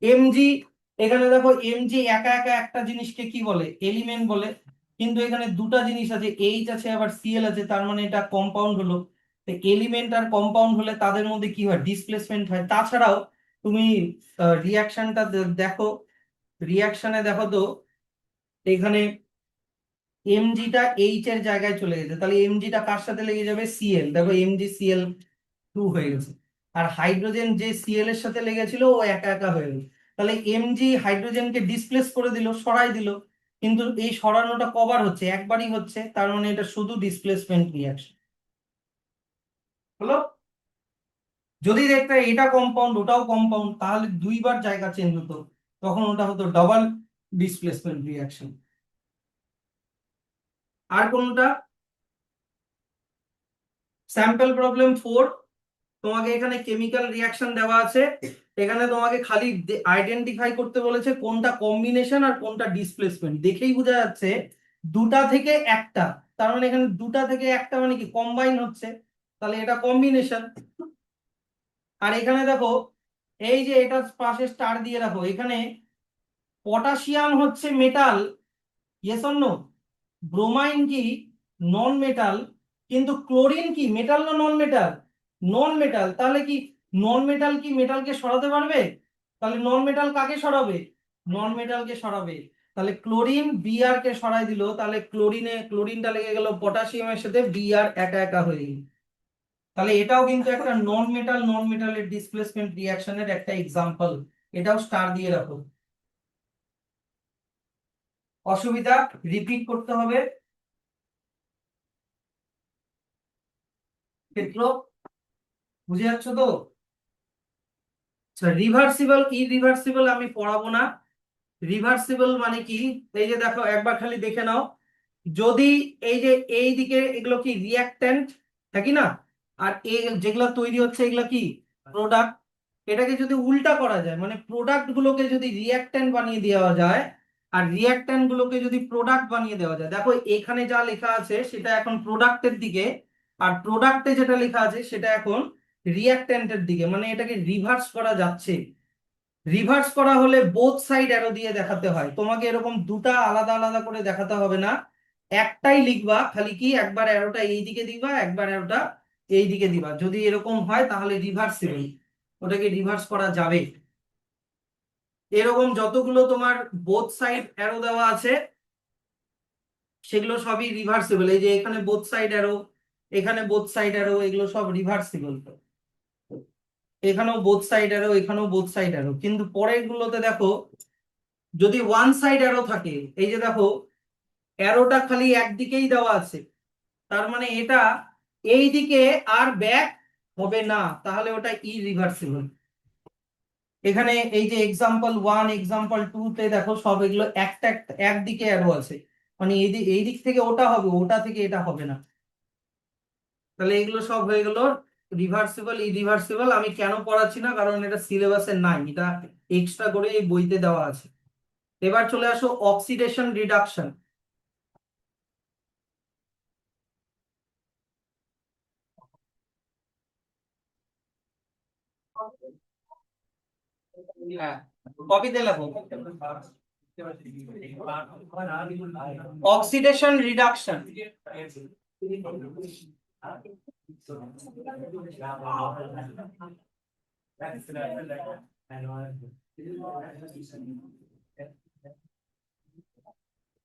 এমজি, এখানে দেখো এমজি একা একা একটা জিনিসকে কি বলে, এলিমেন্ট বলে, কিন্তু এখানে দুটা জিনিস আছে, এইচ আছে আবার সিএল আছে, তার মানে এটা কম্পাউন্ড হলো। তো এলিমেন্ট আর কম্পাউন্ড হলে তাদের মধ্যে কি হয়, ডিসপ্লেসমেন্ট হয়। তাছাড়াও তুমি রিয়াকশনটা দেখো, রিয়াকশনে দেখো তো এখানে এমজিটা এইচ এর জায়গায় চলে গেছে, তাহলে এমজিটা কার সাথে লেগে যাবে, সিএল, দেখো MgCl2 হয়ে গেছে। আর হাইড্রোজেন যে সিএল এর সাথে লেগেছিল ও একা একা হয়ে গেল, তাহলে এমজি হাইড্রোজেনকে ডিসপ্লেস করে দিল, সরাই দিল। কিন্তু এই সরানোটা কবার হচ্ছে, একবারই হচ্ছে, তার মানে এটা শুধু ডিসপ্লেসমেন্ট রিয়াকশন হলো। যদি দেখতে এটা কম্পাউন্ড ওটাও কম্পাউন্ড, তাহলে দুইবার জায়গা চেঞ্জ হতো, তখন ওটা হতো ডাবল ডিসপ্লেসমেন্ট রিয়াকশন। আর কোনটা, স্যাম্পল প্রবলেম 4, তোমাকে এখানে কেমিক্যাল রিয়াকশন দেওয়া আছে, এখানে তোমাকে খালি আইডেন্টিফাই করতে বলেছে কোনটা কম্বিনেশন আর কোনটা ডিসপ্লেসমেন্ট। দেখেই বোঝা যাচ্ছে দুটা থেকে একটা, তার মানে এখানে দুটা থেকে একটা মানে কি কম্বাইন হচ্ছে, তাহলে এটা কম্বিনেশন। আর এখানে দেখো এই যে এটা পাশে স্টার দিয়ে রাখো, এখানে পটাশিয়াম হচ্ছে মেটাল, ইয়েস অর নো, ব্রোমাইন কি নন মেটাল, কিন্তু ক্লোরিন কি মেটাল না নন মেটাল, নন মেটাল। তাহলে কি নন মেটাল কি মেটালকে সরাতে পারবে, তাহলে নন মেটাল কাকে সরাবে, নন মেটালকে সরাবে। তাহলে ক্লোরিন Br কে সরাই দিল, তাহলে ক্লোরিনটা লেগে গেল পটাশিয়ামের সাথে, Br একা একা হয়ে গেল। তাহলে এটাও কিন্তু একটা নন মেটালের ডিসপ্লেসমেন্ট রিঅ্যাকশনের একটা এক্সাম্পল, এটাও স্টার দিয়ে রাখো। অসুবিধা, রিপিট করতে হবে ক্ষেত্র, বুঝে যাচ্ছ তো? রিভার্সিবল ইরিভার্সিবল আমি পড়াবো না। রিভার্সিবল মানে কি, এই যে দেখো একবার খালি দেখে নাও, যদি এই যে এই দিকে এগুলো কি রিয়াক্ট্যান্ট নাকি না, আর এই যেগুলো তৈরি হচ্ছে এগুলো কি প্রোডাক্ট, এটাকে যদি উল্টা করা যায় মানে প্রোডাক্ট গুলোকে যদি রিয়াক্ট্যান্ট বানিয়ে দেওয়া যায় আর রিয়াক্ট্যান্ট গুলোকে যদি প্রোডাক্ট বানিয়ে দেওয়া যায়, দেখো এখানে যা লেখা আছে সেটা এখন প্রোডাক্টের দিকে, আর প্রোডাক্টে যেটা লেখা আছে সেটা এখন রিয়াক্ট্যান্টের দিকে, মানে এটাকে রিভার্স করা যাচ্ছে। রিভার্স করা হলে বোথ সাইড অ্যারো দিয়ে দেখাতে হয়, তোমাকে এরকম দুটা আলাদা আলাদা করে দেখাতে হবে না, একটাই লিখবা, খালি কি একবার অ্যারোটা এই দিকে দিবা একবার অ্যারোটা এই দিকে দিবা, যদি এরকম হয় তাহলে রিভার্সিবল, ওটাকে রিভার্স করা যাবে। এরকম যতগুলো তোমার বোথ সাইড অ্যারো দেওয়া আছে সেগুলো সবই রিভার্সিবল, এই যে এখানে বোথ সাইড অ্যারো, এখানে বোথ সাইড অ্যারো, এগুলো সব রিভার্সিবল, এখানেও বোথ সাইড অ্যারো, এখানেও বোথ সাইড অ্যারো, কিন্তু পরের গুলোতে দেখো যদি ওয়ান সাইড অ্যারো থাকে, এই যে দেখো অ্যারোটা খালি একদিকেই দেওয়া আছে, তার মানে এটা এই দিকে আর ব্যাক হবে না, তাহলে ওটা ইরিভার্সিবল। এখানে এই যে এক্সাম্পল 1 এক্সাম্পল 2 তে দেখো সব এগুলো একটা একদিকে অ্যারো আছে, মানে এই দিক থেকে ওটা হবে, ওটা থেকে এটা হবে না, তাহলে এগুলো সব হয়ে গেল রিভার্সিবল ইরিভার্সিবল। আমি কেন পড়াচ্ছি না, কারণ এটা সিলেবাসে নাই, এটা এক্সট্রা করে এই বইতে দেওয়া আছে। এবার চলে আসো অক্সিডেশন রিডাকশন। হ্যাঁ, কপিতে লেখো অক্সিডেশন রিডাকশন।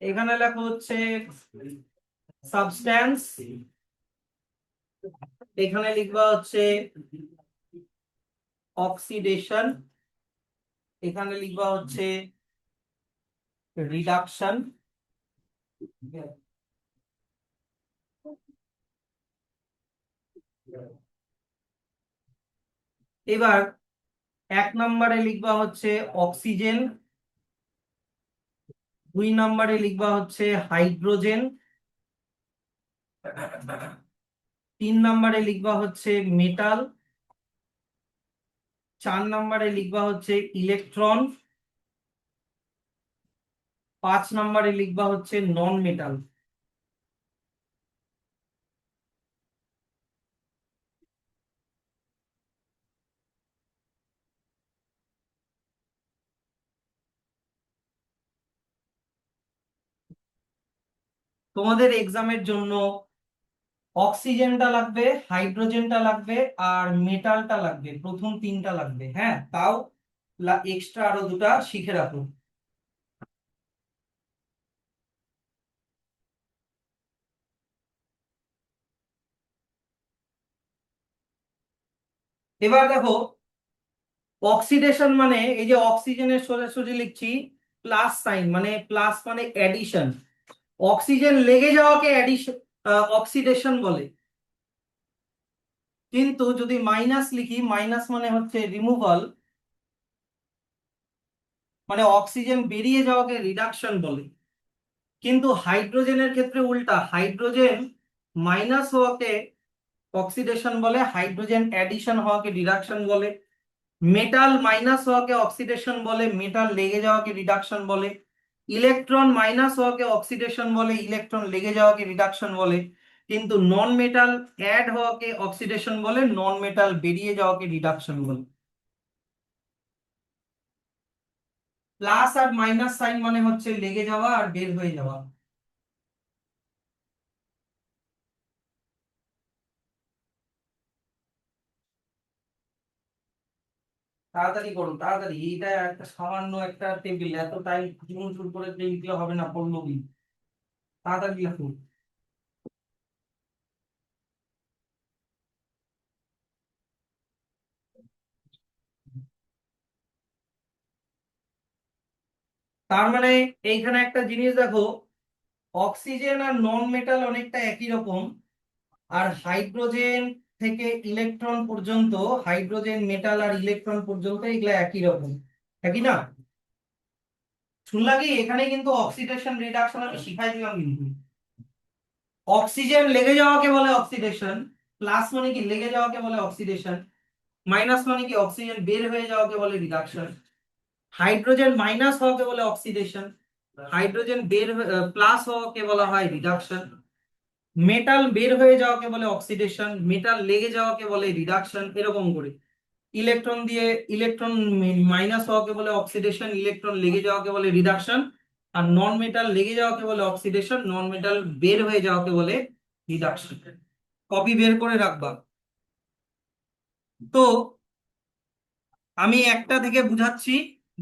এখানে লেখা হচ্ছে সাবস্ট্যান্স, এখানে লিখবা হচ্ছে অক্সিডেশন, এখানে লিখবা হচ্ছে রিডাকশন। এবার 1 নম্বরে লিখবা হচ্ছে অক্সিজেন, 2 নম্বরে লিখবা হচ্ছে হাইড্রোজেন, 3 নম্বরে লিখবা হচ্ছে মেটাল, 4 নম্বরে লিখবা হচ্ছে ইলেকট্রন, 5 নম্বরে লিখবা হচ্ছে নন মেটাল। তোমাদের এক্সামের জন্য অক্সিজেনটা লাগবে, হাইড্রোজেনটা লাগবে, আর মেটালটা লাগবে, প্রথম 3টা লাগবে, হ্যাঁ তাও এক্সট্রা আরো 2টা শিখে রাখো। এবার দেখো অক্সিডেশন মানে এই যে অক্সিজেনের সোজাসুজি লিখছি প্লাস সাইন, মানে প্লাস মানে অ্যাডিশন, অক্সিজেন লেগে যাওয়াকে অ্যাডিশন অক্সিডেশন বলে, কিন্তু যদি মাইনাস লিখি মাইনাস মানে হচ্ছে রিমুভাল, মানে অক্সিজেন বেরিয়ে যাওয়াকে রিডাকশন বলে। কিন্তু হাইড্রোজেনের ক্ষেত্রে উল্টা, হাইড্রোজেন মাইনাস হওয়াকে অক্সিডেশন বলে, হাইড্রোজেন অ্যাডিশন হওয়াকে রিডাকশন বলে। মেটাল মাইনাস হওয়াকে অক্সিডেশন বলে, মেটাল লেগে যাওয়াকে রিডাকশন বলে। ইলেকট্রন মাইনাস হওয়াকে অক্সিডেশন বলে, ইলেকট্রন লেগে যাওয়াকে রিডাকশন বলে। কিন্তু নন মেটাল অ্যাড হওয়াকে অক্সিডেশন বলে, নন মেটাল বেরিয়ে যাওয়াকে রিডাকশন বলে। প্লাস আর মাইনাস সাইন মানে হচ্ছে লেগে যাওয়া আর বের হয়ে যাওয়া। তাড়াতাড়ি করুন তাড়াতাড়ি, এইটা একটা সামান্য একটা টেবিল, এত টাইম চুন চুন করে লিখলে হবে না, পড়লো কি, তাড়াতাড়ি লিখুন। তার মানে এইখানে একটা জিনিস দেখো, অক্সিজেন আর নন মেটাল অনেকটা একই রকম, আর হাইড্রোজেন থেকে ইলেকট্রন পর্যন্ত, হাইড্রোজেন মেটাল আর ইলেকট্রন পর্যন্ত এগুলা একই রকম, একই না? শুনলা কি, এখানে কিন্তু অক্সিডেশন রিডাকশন আমি শিখাই দিলাম কিন্তু। অক্সিজেন লেগে যাওয়াকে বলে অক্সিডেশন, প্লাস মানে কি লেগে যাওয়াকে বলে অক্সিডেশন, মাইনাস মানে কি অক্সিজেন বের হয়ে যাওয়াকে বলে রিডাকশন। হাইড্রোজেন মাইনাস হওয়াকে বলে অক্সিডেশন, হাইড্রোজেন প্লাস হওয়াকে বলা হয় রিডাকশন। মেটাল বের হয়ে যাওয়াকে বলে অক্সিডেশন, মেটাল লেগে যাওয়াকে বলে রিডাকশন, এরকম করে। ইলেকট্রন দিয়ে ইলেকট্রন মাইনাস হওয়াকে বলে অক্সিডেশন, ইলেকট্রন লেগে যাওয়াকে বলে রিডাকশন, আর নন মেটাল লেগে যাওয়াকে বলে অক্সিডেশন, নন মেটাল বের হয়ে যাওয়াকে বলে রিডাকশন। কপি বের করে রাখবা। তো আমি একটা থেকে বুঝাচ্ছি,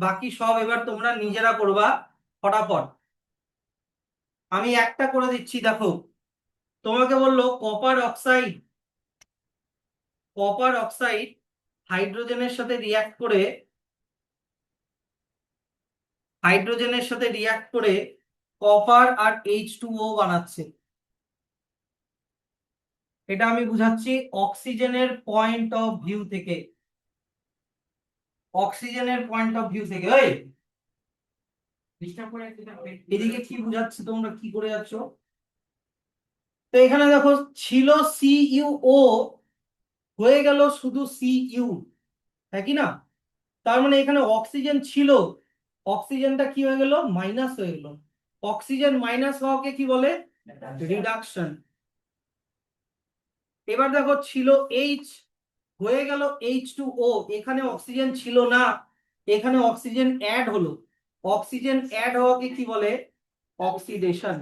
বাকি সব এবার তোমরা নিজেরা করবা ফটাফট। আমি একটা করে দিচ্ছি, দেখো। তোমাকে বললো কপার অক্সাইড হাইড্রোজেনের সাথে রিয়াক্ট করে, কপার আর H2O বানাচ্ছে। এটা আমি বুঝাচ্ছি অক্সিজেনের পয়েন্ট অফ ভিউ থেকে। ওই ডিস্টার্ব করে এদিকে কি বুঝাচ্ছি, তোমরা কি করে যাচ্ছ? তো এখানে দেখো, ছিল CuO, হয়ে গেল শুধু Cu, হ্যাঁ কি না? তার মানে এখানে অক্সিজেন ছিল, অক্সিজেনটা কি হয়ে গেল, মাইনাস হয়ে গেল। অক্সিজেন মাইনাস হওয়াকে কি বলে, রিডাকশন। এবার দেখো, ছিল H, হয়ে গেল H2O, এখানে অক্সিজেন ছিল না, এখানে অক্সিজেন অ্যাড হলো। অক্সিজেন অ্যাড হওয়াকে কি বলে, অক্সিডেশন।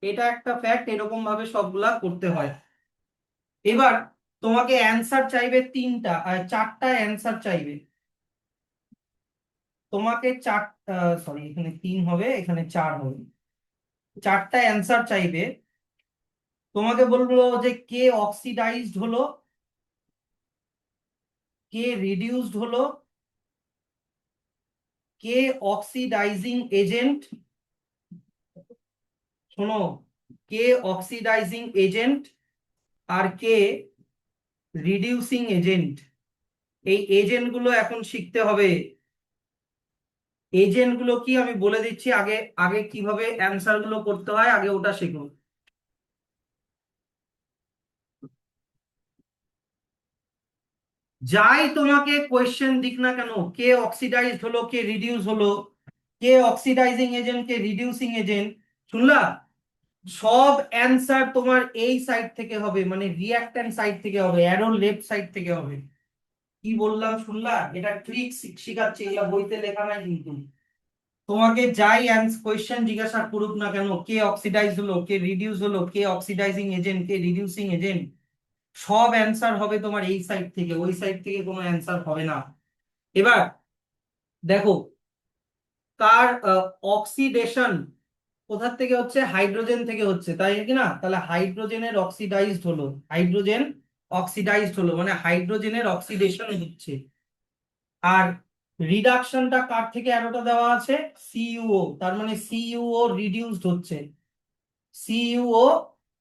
এটা একটা ফ্যাক্ট, এরকম ভাবে সবগুলা করতে হয়। এবার তোমাকে অ্যান্সার চাইবে চারটা অ্যান্সার চাইবে তোমাকে। সরি, এখানে 3 হবে, এখানে 4 হবে। চারটা অ্যান্সার চাইবে। তোমাকে বলবো যে কে অক্সিডাইজড হলো, কে রিডিউসড হলো, কে অক্সিডাইজিং এজেন্ট, শোনো, কে অক্সিডাইজিং এজেন্ট আর কে রিডিউসিং এজেন্ট। এই এজেন্ট গুলো এখন শিখতে হবে। এজেন্ট গুলো কি আমি বলে দিচ্ছি, আগে আগে কিভাবে অ্যান্সার গুলো করতে হয়, আগে ওটা শিখুন। যাই তোমাকে কোয়েশ্চেন দিক না কেন, কে অক্সিডাইজড হলো, কে রিডিউস হলো, কে অক্সিডাইজিং এজেন্ট, কে রিডিউসিং এজেন্ট, শুনলা? সব অ্যান্সার তোমার এই সাইড থেকে হবে, মানে রিঅ্যাক্ট্যান্ট সাইড থেকে হবে, অ্যারোর লেফট সাইড থেকে হবে। কি বললাম শুনলা? এটা ট্রিক শিখাচ্ছি, এগুলা বইতে লেখা নাই কিন্তু। তোমাকে যাই কোয়েশ্চেন জিজ্ঞাসা করুক না কেন, কে অক্সিডাইজ হলো, কে রিডিউস হলো, কে অক্সিডাইজিং এজেন্ট, কে রিডিউসিং এজেন্ট, সব অ্যান্সার হবে তোমার এই সাইড থেকে, ওই সাইড থেকে কোনো অ্যান্সার হবে না। এবার দেখো, কার অক্সিডেশন কোথা থেকে হচ্ছে, হাইড্রোজেন থেকে হচ্ছে, তাই কি না? তাহলে হাইড্রোজেনের অক্সিডাইজড হলো, হাইড্রোজেন অক্সিডাইজড হলো, মানে হাইড্রোজেনের অক্সিডেশন হচ্ছে। আর রিডাকশনটা কার থেকে অ্যারোটা দেওয়া আছে, সিইউও, তার মানে সিইউও রিডিউসড হচ্ছে, সিইউও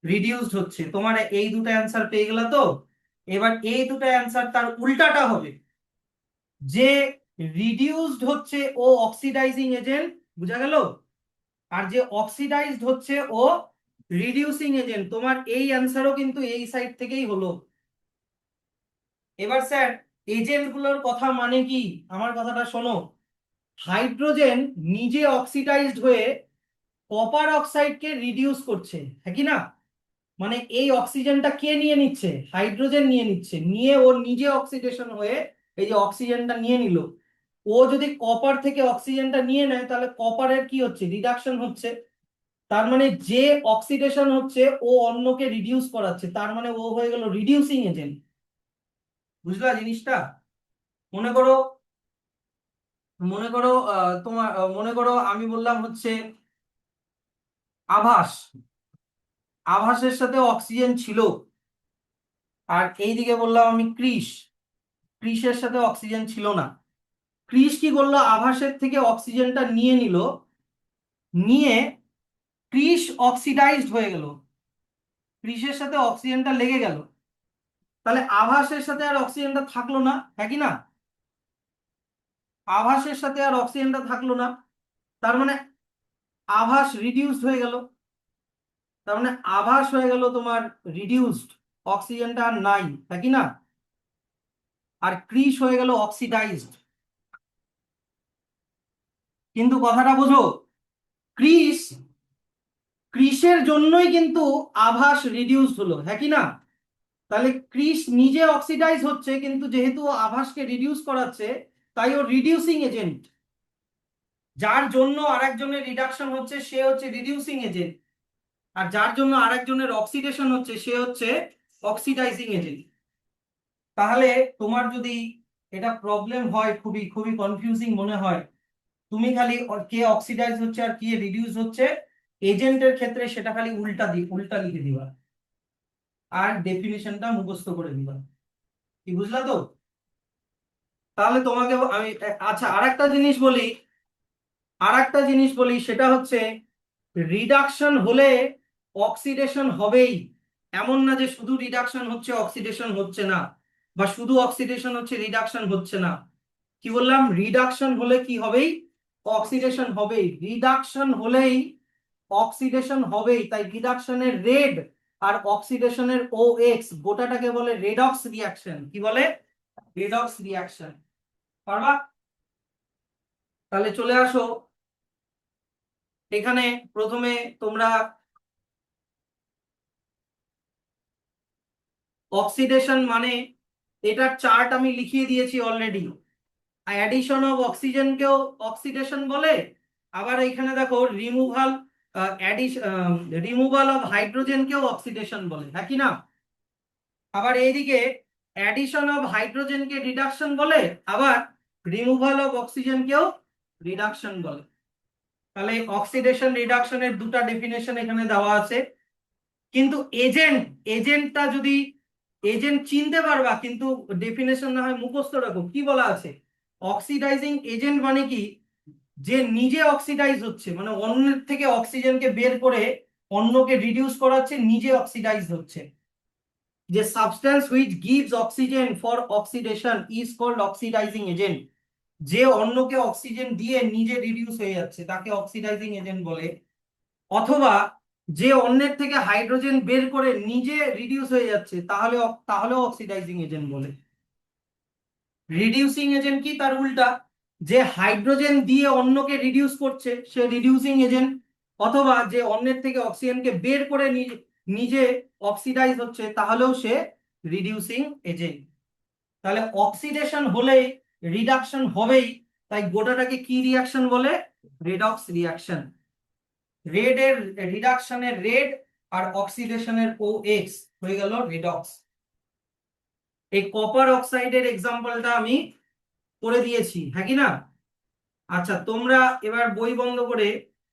রিডিউসড হচ্ছে। তোমার এই দুটো অ্যান্সার পেয়ে গেলে তো। এবার এই দুটো অ্যান্সার তার উল্টাটা হবে, যে রিডিউসড হচ্ছে ও অক্সিডাইজিং এজেন্ট, বুঝা গেল? আর যে অক্সিডাইজড হচ্ছে ও রিডিউসিং এজেন্ট। তোমার এই অ্যান্সারও কিন্তু এই সাইড থেকেই হলো। এবার স্যার, এজেন্ট গুলোর কথা মানে কি, আমার কথাটা শোনো। হাইড্রোজেন নিজে অক্সিডাইজড হয়ে কপার অক্সাইডকে রিডিউস করছে, হ্যাঁ কি না? মানে এই অক্সিজেনটা কে নিয়ে নিচ্ছে, হাইড্রোজেন নিয়ে নিচ্ছে, নিয়ে ওর নিজে অক্সিডেশন হয়ে এই যে অক্সিজেনটা নিয়ে নিল। ও যদি কপার থেকে অক্সিজেনটা নিয়ে নেয়, তাহলে কপারের কি হচ্ছে, রিডাকশন হচ্ছে। তার মানে যে অক্সিডেশন হচ্ছে ও অন্যকে রিডিউস করাচ্ছে, তার মানে ও হয়ে গেল রিডিউসিং এজেন্ট। বুঝলা জিনিসটা? মনে করো, মনে করো আমি বললাম হচ্ছে আভাস, আভাসের সাথে অক্সিজেন ছিল। আর এইদিকে বললাম আমি কৃষ, কৃষের সাথে অক্সিজেন ছিল না। কৃষ কি করলো, আভাসের থেকে অক্সিজেনটা নিয়ে নিল, নিয়ে কৃষ অক্সিডাইজড হয়ে গেল, কৃষের সাথে অক্সিজেনটা লেগে গেল। তাহলে আভাসের সাথে আর অক্সিজেনটা থাকলো না, হ্যাঁ কি না? আভাসের সাথে আর অক্সিজেনটা থাকলো না, তার মানে আভাস রিডিউসড হয়ে গেল। তার মানে আভাস হয়ে গেল তোমার রিডিউসড, অক্সিজেনটা আর নাই, তাই কি না? আর ক্রিস হয়ে গেল অক্সিডাইজড। কিন্তু কথাটা বোঝো, ক্রিস, ক্রিসের জন্যই কিন্তু আভাস রিডিউসড হলো, হ্যাঁ কি না? তাহলে ক্রিস নিজে অক্সিডাইজ হচ্ছে, কিন্তু যেহেতু ও আভাসকে রিডিউস করাচ্ছে, তাই ও রিডিউসিং এজেন্ট। যার জন্য আরেকজনের রিডাকশন হচ্ছে সে হচ্ছে রিডিউসিং এজেন্ট, আর যার জন্য আরেকজনের অক্সিডেশন হচ্ছে সে হচ্ছে অক্সিডাইজিং এজেন্ট। তাহলে তোমার যদি এটা প্রবলেম হয়, খুবই খুবই কনফিউজিং মনে হয়, তুমি খালি কে অক্সিডাইজ হচ্ছে আর কে রিডিউস হচ্ছে এজেন্টের ক্ষেত্রে সেটা খালি উল্টা লিখে দিবা, আর ডেফিনিশনটা মুখস্থ করে দিবা। কি বুঝলা তো? তাহলে তোমাকে আমি আচ্ছা আর একটা জিনিস বলি, সেটা হচ্ছে রিডাকশন হলে অক্সিডেশন হবেই, এমন না যে শুধু রিডাকশন হচ্ছে অক্সিডেশন হচ্ছে না, বা শুধু অক্সিডেশন হচ্ছে রিডাকশন হচ্ছে না। কি বললাম? রিডাকশন হলে কি হবেই? অক্সিডেশন হবেই। রিডাকশন হলেই অক্সিডেশন হবেই, তাই রিডাকশনের রেড আর অক্সিডেশনের ও এক্স গোটাটাকে বলে রেডক্স রিয়াকশন। কি বলে? Redox reaction. পারবা? তাহলে চলে আসো এখানে। প্রথমে তোমরা অক্সিডেশন মানে, এটার চার্ট আমি লিখিয়ে দিয়েছি অলরেডি। অ্যাডিশন অফ অক্সিজেনকেও অক্সিডেশন বলে, আবার এখানে দেখো রিমুভাল অফ হাইড্রোজেনকেও অক্সিডেশন বলে, হ্যাঁ কি না? আবার এইদিকে অ্যাডিশন অফ হাইড্রোজেনকে রিডাকশন বলে, আবার রিমুভাল অফ অক্সিজেনকেও রিডাকশন বলে। তাহলে অক্সিডেশন রিডাকশনের দুটা ডেফিনেশন এখানে দেওয়া আছে। কিন্তু এজেন্ট, এজেন্টটা যদি, এজেন্ট চিনতে পারবা, কিন্তু ডেফিনেশন না হয় মুখস্থ রাখো। কি বলা আছে? অক্সিডাইজিং এজেন্ট মানে কি? যে নিজে অক্সিডাইজ হচ্ছে, মানে অন্যের থেকে অক্সিজেনকে বের করে অন্যকে রিডিউস করাচ্ছে, নিজে অক্সিডাইজ হচ্ছে। যে substance which gives oxygen for oxidation is called oxidising agent. যে অন্যকে অক্সিজেন দিয়ে নিজে রিডিউস হয়ে যাচ্ছে তাকে অক্সিডাইজিং এজেন্ট বলে। অথবা যে অন্যের থেকে হাইড্রোজেন বের করে নিজে রিডিউস হয়ে যাচ্ছে, তাহলেও অক্সিডাইজিং এজেন্ট বলে। রিডিউসিং এজেন্ট কি? তার উল্টা, যে হাইড্রোজেন দিয়ে অন্যকে রিডিউস করছে সে রিডিউসিং এজেন্ট। অথবা যে অন্যের থেকে অক্সিজেনকে বের করে নিজে অক্সিডাইজ হচ্ছে, তাহলেও সে রিডিউসিং এজেন্ট। তাহলে অক্সিডেশন হলেই রিডাকশন হবেই, তাই গোটাটাকে কি রিয়াকশন বলে? Redox reaction. রেড এর রিডাকশনের রেড আর অক্সিডেশনের ও এক্স হয়ে গেল রেডক্স। এই কপার অক্সাইডের এক্সাম্পলটা আমি করে দিয়েছি, হ্যাঁ কি না? আচ্ছা, তোমরা এবার বই বন্ধ করে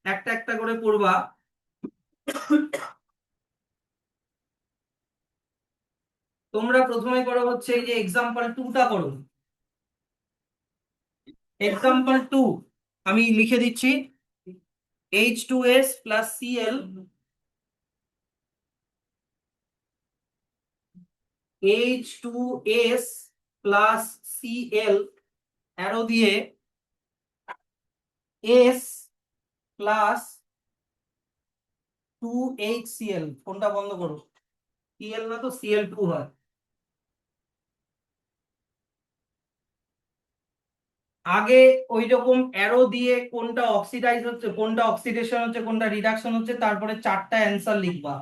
একটা একটা করে পড়বা। তোমরা প্রথমে করো হচ্ছে এই যে এক্সাম্পল টুটা করো। এক্সাম্পল টু আমি লিখে দিচ্ছি। H2S plus Cl, H2S plus Cl, arrow দিয়ে S প্লাস 2HCl। ফোনটা বন্ধ করো। Cl না তো Cl2 হয়। আগে ওই রকম অ্যারো দিয়ে কোনটা অক্সিডাইজ হচ্ছে, কোনটা অক্সিডেশন হচ্ছে, কোনটা রিডাকশন হচ্ছে, তারপরে চারটা অ্যান্সার লিখবা।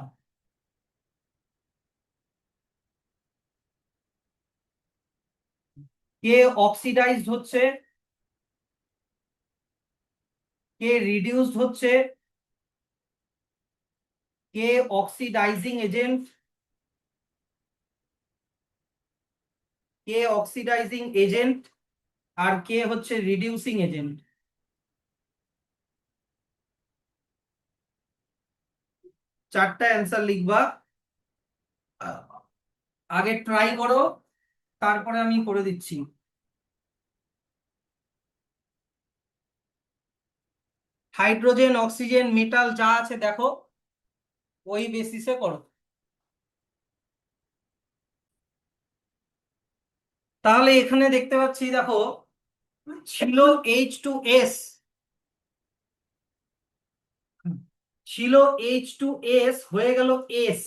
কে অক্সিডাইজড হচ্ছে, কে রিডিউসড হচ্ছে, কে অক্সিডাইজিং এজেন্ট, কে অক্সিডাইজিং এজেন্ট, আর কে হচ্ছে রিডিউসিং এজেন্ট। চারটা অ্যান্সার লিখবা। আগে ট্রাই করো, তারপরে আমি করে দিচ্ছি। হাইড্রোজেন, অক্সিজেন, মেটাল যা আছে দেখো, ওই বেসিসে করো। তাহলে এখানে দেখতে পাচ্ছি দেখো, ছিল H2S, ছিল H2S হয়ে গেল S,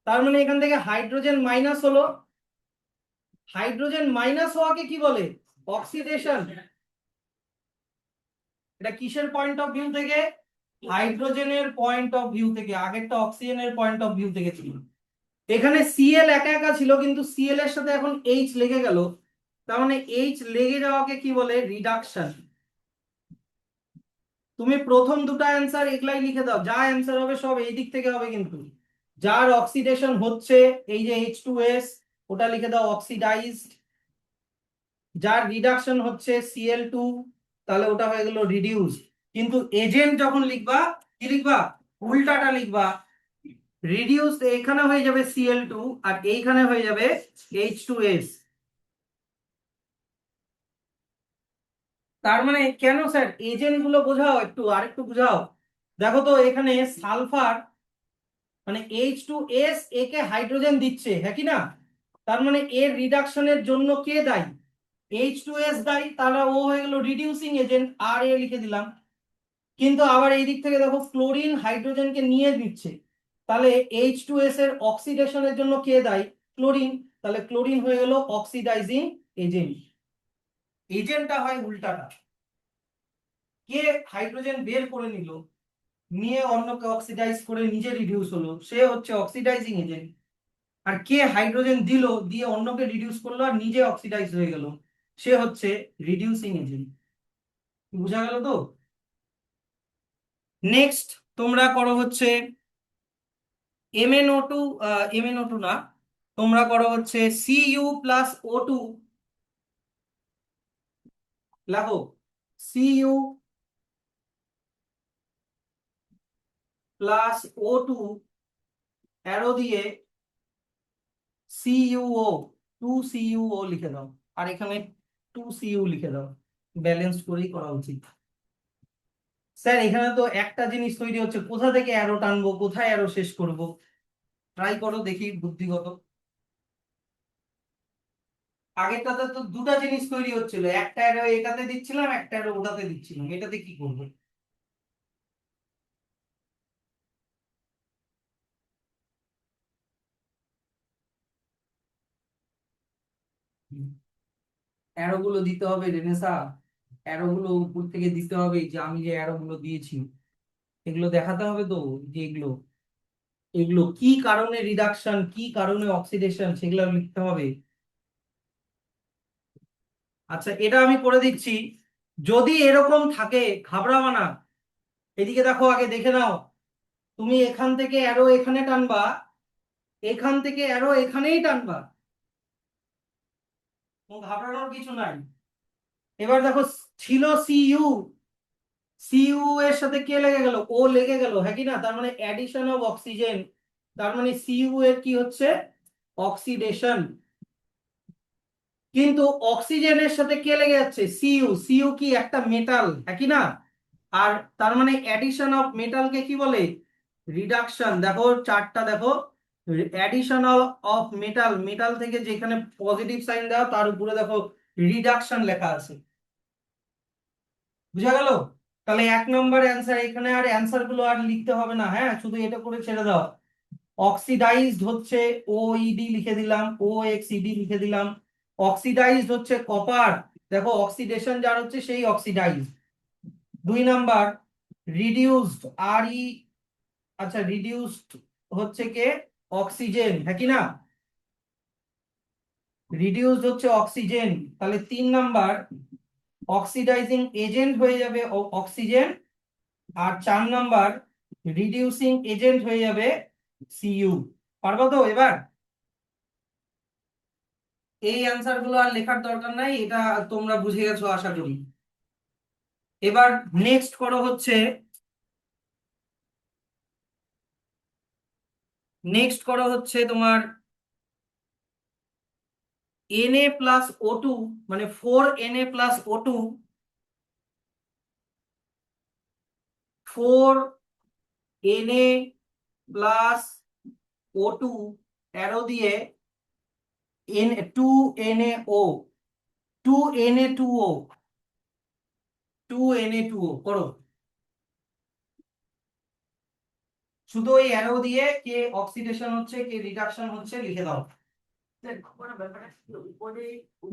তার মানে এখান থেকে হাইড্রোজেন মাইনাস হলো। হাইড্রোজেন মাইনাস হওয়াকে কি বলে? অক্সিডেশন। এটা কিসের পয়েন্ট অফ ভিউ থেকে? হাইড্রোজেনের পয়েন্ট অফ ভিউ থেকে। আগেরটা অক্সিজেনের পয়েন্ট অফ ভিউ থেকে ছিল। এখানে Cl একা একা ছিল, কিন্তু Cl এর সাথে এখন H লেগে গেল, তার মানে H লেগে যাওয়াকে কি বলে? রিডাকশন। তুমি প্রথম দুটো অ্যান্সার এগুলাই লিখে দাও, যা অ্যান্সার হবে সব এই দিক থেকে হবে, কিন্তু যার অক্সিডেশন হচ্ছে এই যে H2S, ওটা লিখে দাও অক্সিডাইজড। যার রিডাকশন হচ্ছে Cl2, তাহলে ওটা হয়ে গেল রিডিউস। কিন্তু এজেন্ট যখন লিখবা, কি লিখবা? উল্টাটা লিখবা। রিডিউস এখানে হয়ে যাবে Cl2, আর এইখানে হয়ে যাবে H2S। তার মানে কেন স্যার? এজেন্ট গুলো বোঝাও একটু, আরেকটু বুঝাও। দেখো তো এখানে সালফার মানে H2S একে হাইড্রোজেন দিচ্ছে, হ্যাঁ কি না? তার মানে এর রিডাকশনের জন্য কে দায়ী? H2S দায়ী, তাহলে ও হয়ে গেল রিডিউসিং এজেন্ট, আর এ লিখে দিলাম। কিন্তু আবার এই দিক থেকে দেখো ক্লোরিন হাইড্রোজেনকে নিয়ে দিচ্ছে, তাহলে H2S এর অক্সিডেশনের জন্য কে দায়ী? ক্লোরিন, তাহলে ক্লোরিন হয়ে গেল অক্সিডাইজিং এজেন্ট। এজেন্টটা হয় উল্টাটা। কে হাইড্রোজেন বের করে নিল, নিয়ে অন্যকে অক্সিডাইজ করে নিজে রিডিউস হলো, সে হচ্ছে অক্সিডাইজিং এজেন্ট। আর কে হাইড্রোজেন দিল, দিয়ে অন্যকে রিডিউস করলো আর নিজে অক্সিডাইজ হয়ে গেল, সে হচ্ছে রিডিউসিং এজেন্ট। বুঝা গেল তো? নেক্সট তোমরা করো হচ্ছে MnO2, MnO2 না, তোমরা করো হচ্ছে Cu+O2। লেখো Cu+O2 অ্যারো দিয়ে CuO, 2CuO লিখে দাও, আর এখানে 2Cu লিখে দাও। ব্যালেন্স করেই করা উচিত। স্যার এখানে তো একটা জিনিস তৈরি হচ্ছে, কোথা থেকে অ্যারো টানবো, কোথায় অ্যারো শেষ করব? ট্রাই করো দেখি বুদ্ধিগত। আগেরটাতে তো দুটা জিনিস তৈরি হচ্ছিল, একটা অ্যারো এটাতে দিচ্ছিলাম, একটা অ্যারো ওটাতে দিচ্ছিলাম, এটাতে কি করবো? অ্যারো গুলো দিতে হবে রেনেসা, অ্যারো গুলো উপর থেকে দিতে হবে, যে আমি যে অ্যারো গুলো দিয়েছি এগুলো দেখাতে হবে তো, যে এগুলো এগুলো কি কারণে রিডাকশন, কি কারণে অক্সিডেশন, সেগুলো লিখতে হবে। আচ্ছা এটা আমি করে দিচ্ছি। যদি এরকম থাকে ঘাবড়াবা না। এদিকে দেখো, আগে দেখে নাও। তুমি এখান থেকে অ্যারো এখানে টানবা, এখান থেকে অ্যারো এখানেই টানবা, কোনো ঘাবড়ানোর কিছু নাই। এবার দেখো, ছিল সিইউ, সিইউ এর সাথে কে লেগে গেল? ও লেগে গেল, হ্যাঁ কি না? তার মানে অ্যাডিশন অফ অক্সিজেন, তার মানে সিইউ এর কি হচ্ছে? অক্সিডেশন। কিন্তু অক্সিজেনের সাথে কে লেগে যাচ্ছে? সিইউ। সিইউ কি একটা মেটাল, হ্যাঁ কি না? আর তার মানে অ্যাডিশন অফ মেটালকে কি বলে? রিডাকশন। দেখো চারটা দেখো, অ্যাডিশন অফ মেটাল, মেটাল থেকে যেখানে পজিটিভ সাইন দেওয়া তার উপরে দেখো রিডাকশন লেখা আছে। বুঝা গেল? তাহলে এক নম্বর অ্যান্সার এখানে, আর অ্যান্সার গুলো আর লিখতে হবে না, হ্যাঁ শুধু এটা করে ছেড়ে দাও। অক্সিডাইজড হচ্ছে ওইডি লিখে দিলাম, OXED লিখে দিলাম। অক্সিডাইজড হচ্ছে কপার, দেখো অক্সিডেশন যার হচ্ছে সেই অক্সিডাইজড। দুই নাম্বার রিডিউসড, RE, আচ্ছা রিডিউসড হচ্ছে কে? অক্সিজেন, হ্যাঁ কি না? রিডিউসড হচ্ছে অক্সিজেন, তাহলে তিন নাম্বার অক্সিডাইজিং এজেন্ট হয়ে যাবে অক্সিজেন, আর চার নাম্বার রিডিউসিং এজেন্ট হয়ে যাবে Cu। পারবো তো এবার? এই অ্যান্সার গুলো আর লেখার দরকার নাই, এটা তোমরা বুঝে গেছো আশা করি। এবার নেক্সট করো হচ্ছে, তোমার Na+O2, মানে 4Na+O2, 4Na+O2 অ্যারো দিয়ে N2NaO, 2Na2O, 2Na2O করো। শুধু ওই অ্যারো দিয়ে কে অক্সিডেশন হচ্ছে কে রিডাকশন হচ্ছে লিখে দাও।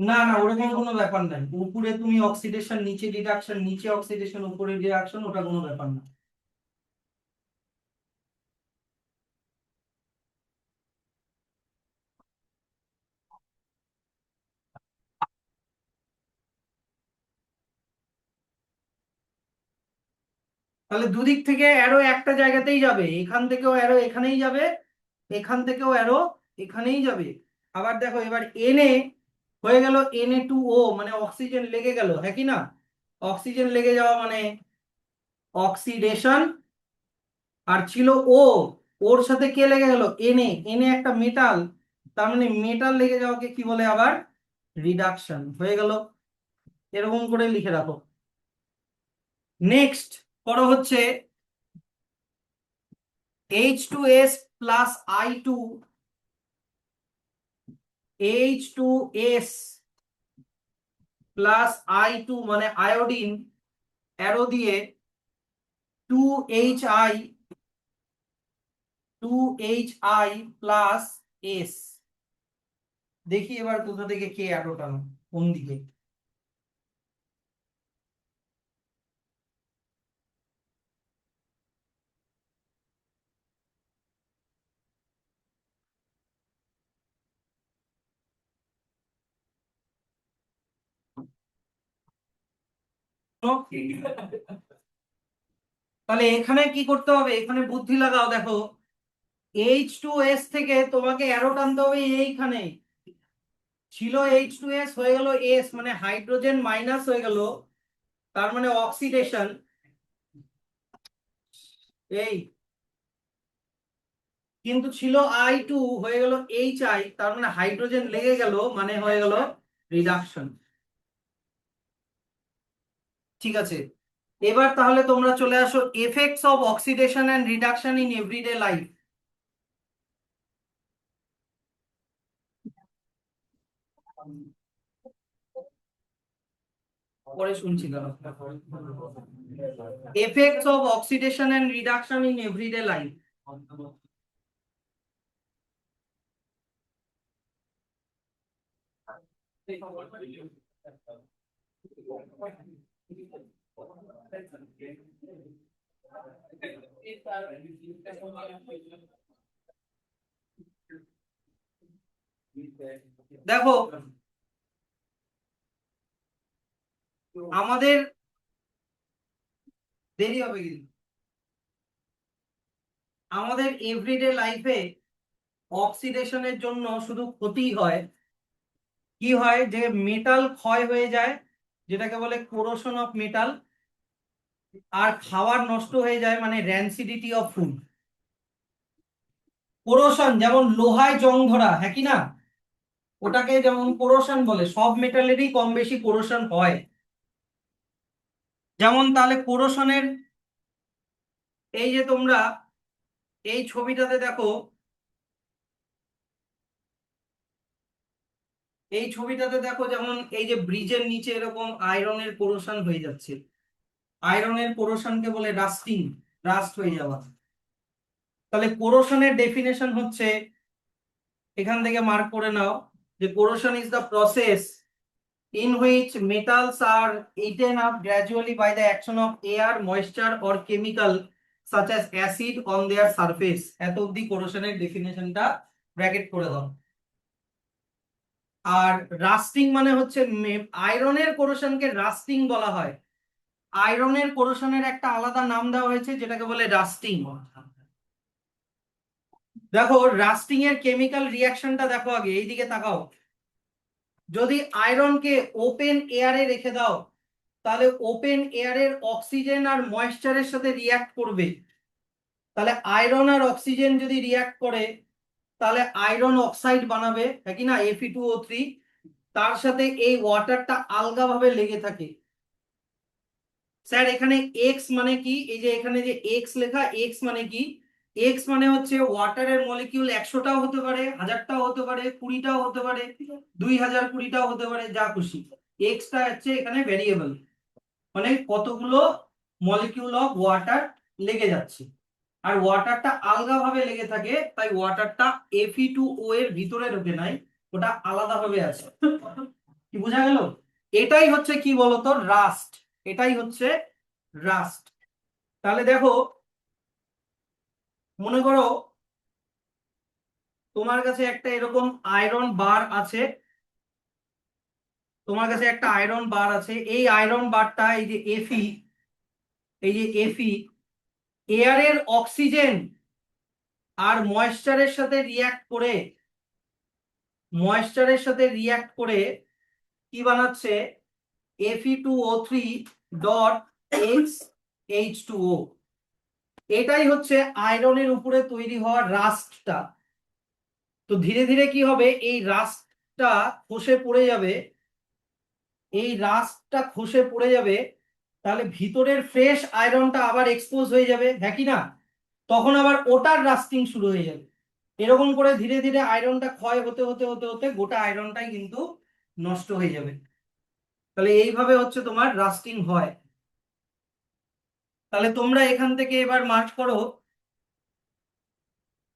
না না, ওরকম কোনো ব্যাপার নাই, উপরে তুমি অক্সিডেশন নিচে রিডাকশন, নিচে অক্সিডেশন উপরে রিডাকশন, ওটা কোনো ব্যাপার না। তাহলে দুদিক থেকে অ্যারো একটা জায়গাতেই যাবে, এখান থেকেও অ্যারো এখানেই যাবে, এখান থেকেও অ্যারো এখানেই যাবে। আবার দেখো এবার এনএ হয়ে গেল Na2O, মানে অক্সিজেন লেগে গেল, হ্যাঁ কি না? অক্সিজেন লেগে যাওয়া মানে অক্সিডেশন। আর ছিল ও, ওর সাথে কে লেগে গেল? এনএ, এনএ একটা মেটাল, তার মানে মেটাল লেগে যাওয়াকে কি বলে আবার? রিডাকশন। হয়ে গেল, এরকম করে লিখে রাখো। নেক্সট করো হচ্ছে H2S plus I2, H2S plus I2 মানে আয়োডিন, অ্যারো দিয়ে 2HI, 2HI প্লাস S। দেখি এবার কোথা থেকে কে অ্যারোটা, কোন দিকে? তাহলে এখানে কি করতে হবে? এখানে বুদ্ধি লাগাও, দেখো H2S থেকে তোমাকে অ্যারো টানতে হবে এইখানে। ছিল H2S, হয়ে গেল S, মানে হাইড্রোজেন মাইনাস হয়ে গেল, তার মানে অক্সিডেশন। এই কিন্তু ছিল I2, হয়ে গেল HI, তার মানে হাইড্রোজেন লেগে গেল, মানে হয়ে গেল রিডাকশন। ঠিক আছে, এবার তাহলে তোমরা চলে আসো effects of oxidation and reduction in everyday life. পরে শুনছি, দাঁড়াও। Effects of oxidation and reduction in everyday life. দেখো আমাদের দেরি হবে কিন্তু, আমাদের এভরিডে লাইফে অক্সিডেশনের জন্য শুধু ক্ষতি হয়। কি হয়? যে মেটাল ক্ষয় হয়ে যায়, যেটাকে বলে কোরোশন অফ মেটাল, আর খাবার নষ্ট হয়ে যায়, মানে র্যানসিডিটি অফ ফুড। কোরোশন যেমন লোহায় জং ধরা, হ্যাঁ কি না? ওটাকে যেমন কোরোশন বলে, সব মেটালেরই কম বেশি কোরোশন হয়। যেমন তাহলে কোরোশনের, এই যে তোমরা এই ছবিটাতে দেখো, এই ছবিটাতে দেখো যেমন এই যে ব্রিজের নিচে এরকম আয়রনের কোরোশন হয়ে যাচ্ছে। আয়রনের কোরোশনকে বলে রাস্টিং, রাস্ট হয়ে যাওয়া। তাহলে কোরোশনের ডেফিনেশন হচ্ছে, এখান থেকে মার্ক করে নাও, যে corrosion is the process in which metals are eaten up gradually by the action of air, moisture or chemical such as acid on their surface। এত অবধি কোরোশনের ডেফিনেশনটা ব্র্যাকেট করে দাও। আর রাস্টিং মানে হচ্ছে, আয়রনের কোরোশনকে রাস্টিং বলা হয়। আয়রনের কোরোশনের একটা আলাদা নাম দেওয়া হয়েছে, যেটাকে বলে রাস্টিং। দেখো রাস্টিং এর কেমিক্যাল রিয়াকশনটা দেখো, আগে এইদিকে তাকাও। যদি আয়রনকে ওপেন এয়ারে রেখে দাও, তাহলে ওপেন এয়ারের অক্সিজেন আর ময়েশ্চারের সাথে রিয়াক্ট করবে। তাহলে আয়রন আর অক্সিজেন যদি রিয়াক্ট করে, তাহলে আয়রন অক্সাইড বানাবে, হ্যাঁ কি না, Fe2O3। তার সাথে এই ওয়াটারটা আলগাভাবে লেগে থাকে। স্যার এখানে এক্স মানে কি? এই যে এখানে যে এক্স লেখা, এক্স মানে কি? এক্স মানে হচ্ছে ওয়াটারের মলিকিউল 100টাও হতে পারে, 1000টাও হতে পারে, 20টাও হতে পারে, 2020টাও হতে পারে, যা খুশি। এক্সটা হচ্ছে এখানে ভ্যারিয়েবল, মানে কতগুলো মলিকিউল অফ ওয়াটার লেগে যাচ্ছে। আর ওয়াটারটা আলগা ভাবে লেগে থাকে, তাই ওয়াটারটা Fe2O এর ভিতরে ঢোকে নাই, ওটা আলাদা ভাবে আছে। কি বোঝা গেল? এটাই হচ্ছে কি বলতো, রাস্ট। এটাই হচ্ছে রাস্ট। তাহলে দেখো, মনে করো তোমার কাছে একটা এরকম আয়রন বার আছে, তোমার কাছে একটা আয়রন বার আছে, এই আয়রন বারটা এই যে Fe, এই যে Fe এয়ারের অক্সিজেন আর ময়েশ্চারের সাথে রিয়াক্ট করে, ময়েশ্চারের সাথে রিয়াক্ট করে কি বানাচ্ছে, Fe2O3 ডট H2O। এটাই হচ্ছে আয়রনের উপরে তৈরি হওয়া রাস্টটা। তো ধীরে ধীরে কি হবে, এই রাস্টটা খসে পড়ে যাবে, এই রাস্টটা খসে পড়ে যাবে, তাহলে ভিতরের ফ্রেশ আয়রনটা আবার এক্সপোজ হয়ে যাবে, হ্যাঁ কি না? তখন আবার ওটার রাস্টিং শুরু হয়ে যাবে। এরকম করে ধীরে ধীরে আয়রনটা ক্ষয় হতে হতে হতে হতে গোটা আয়রনটাই কিন্তু নষ্ট হয়ে যাবে। তাহলে এইভাবে হচ্ছে তোমার রাস্টিং হয়। তাহলে তোমরা এখান থেকে এবার মার্ক করো,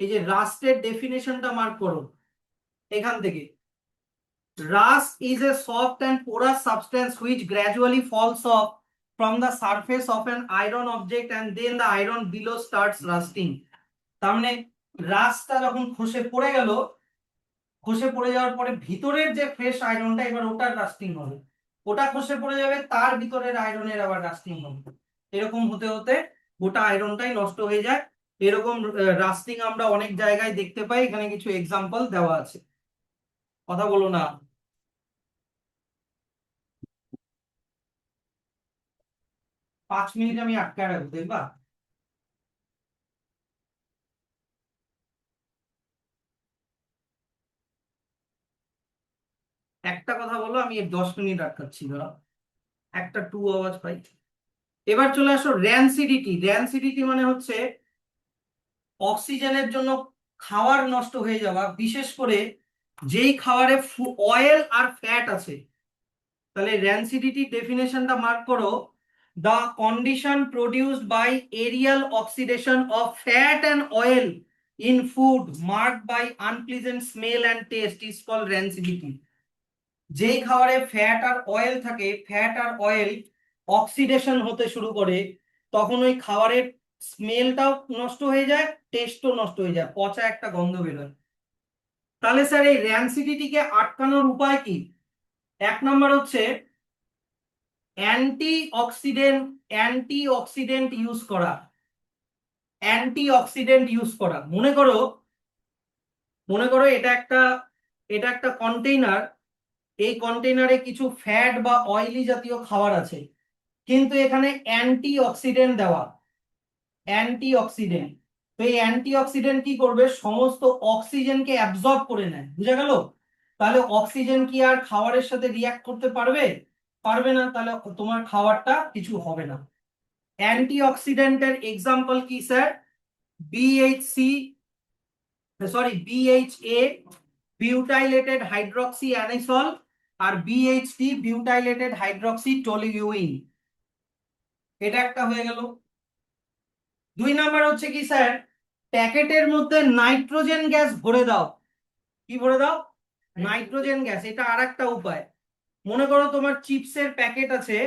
এই যে রাস্টের ডেফিনেশনটা মার্ক করো এখান থেকে। Rust is a soft and porous substance which gradually falls off from the surface of an iron object and then the iron below starts rusting. তার মানে রাস্টটা যখন খসে পড়ে গেল, খসে পড়ে যাওয়ার পরে ভিতরের যে ফ্রেশ আয়রনটা এবার ওটার রাস্টিং হবে, ওটা খসে পড়ে যাবে, তার ভিতরের আয়রনের আবার রাস্টিং হবে। এরকম হতে হতে গোটা আয়রনটাই নষ্ট হয়ে যায়। এরকম রাস্টিং আমরা অনেক জায়গায় দেখতে পাই, এখানে কিছু এক্সাম্পল দেওয়া আছে। কথা বলো না। 5 মিনিট আমি আটকে রাখবো, দেখবা। একটা কথা বলো, আমি 10 মিনিট আটকাচ্ছি, ধরো একটা 2 আওয়াজ পাই। এবার চলে আসো র্যানসিডিটি। র্যানসিডিটি মানে হচ্ছে অক্সিজেনের জন্য খাবার নষ্ট হয়ে যাওয়া, বিশেষ করে যেই খাবারে অয়েল আর ফ্যাট আছে। তাহলে র্যানসিডিটি ডেফিনেশনটা মার্ক করো, the condition produced by aerial oxidation of fat and oil in food marked by unpleasant smell and taste is called rancidity. যেই খাবারে ফ্যাট আর অয়েল থাকে, ফ্যাট আর অয়েল অক্সিডেশন হতে শুরু করে, তখন ওই খাবারের স্মেলটাও নষ্ট হয়ে যায়, টেস্টও নষ্ট হয়ে যায়, পচা একটা গন্ধ বেরোয়। তাহলে স্যার এই র্যানসিডিটিকে আটকানোর উপায় কি? 1 নম্বর হচ্ছে অ্যান্টি অক্সিডেন্ট ইউজ করা। অ্যান্টি ইউজ করা, মনে করো এটা একটা কন্টেইনার। এই কন্টেইনারে কিছু ফ্যাট বা অয়েলি জাতীয় খাবার আছে, কিন্তু এখানে অ্যান্টিঅক্সিডেন্ট দেওয়া। অ্যান্টিঅক্সিডেন্ট, তো এই অ্যান্টিঅক্সিডেন্ট কি করবে, সমস্ত অক্সিজেনকে অ্যাবজর্ব করে নেয়, বুঝা গেল? তাহলে অক্সিজেন কি আর খাবারের সাথে রিয়াক্ট করতে পারবে? পারবে না, তাহলে তোমার খাবারটা কিছু হবে না। অ্যান্টিঅক্সিডেন্টের এক্সাম্পল কি sir? BHC, BHA butylated hydroxy anisole, আর বিএইচটি বিউটাইলেটেড হাইড্রক্সি টলিউইন। এটা একটা হয়ে গেল। 2 নম্বর হচ্ছে কি স্যার, প্যাকেটের মধ্যে নাইট্রোজেন গ্যাস ভরে দাও। কি ভরে দাও? Nitrogen gas. এটা আর একটা উপায়। মনে করো তোমার চিপসের প্যাকেট আছে,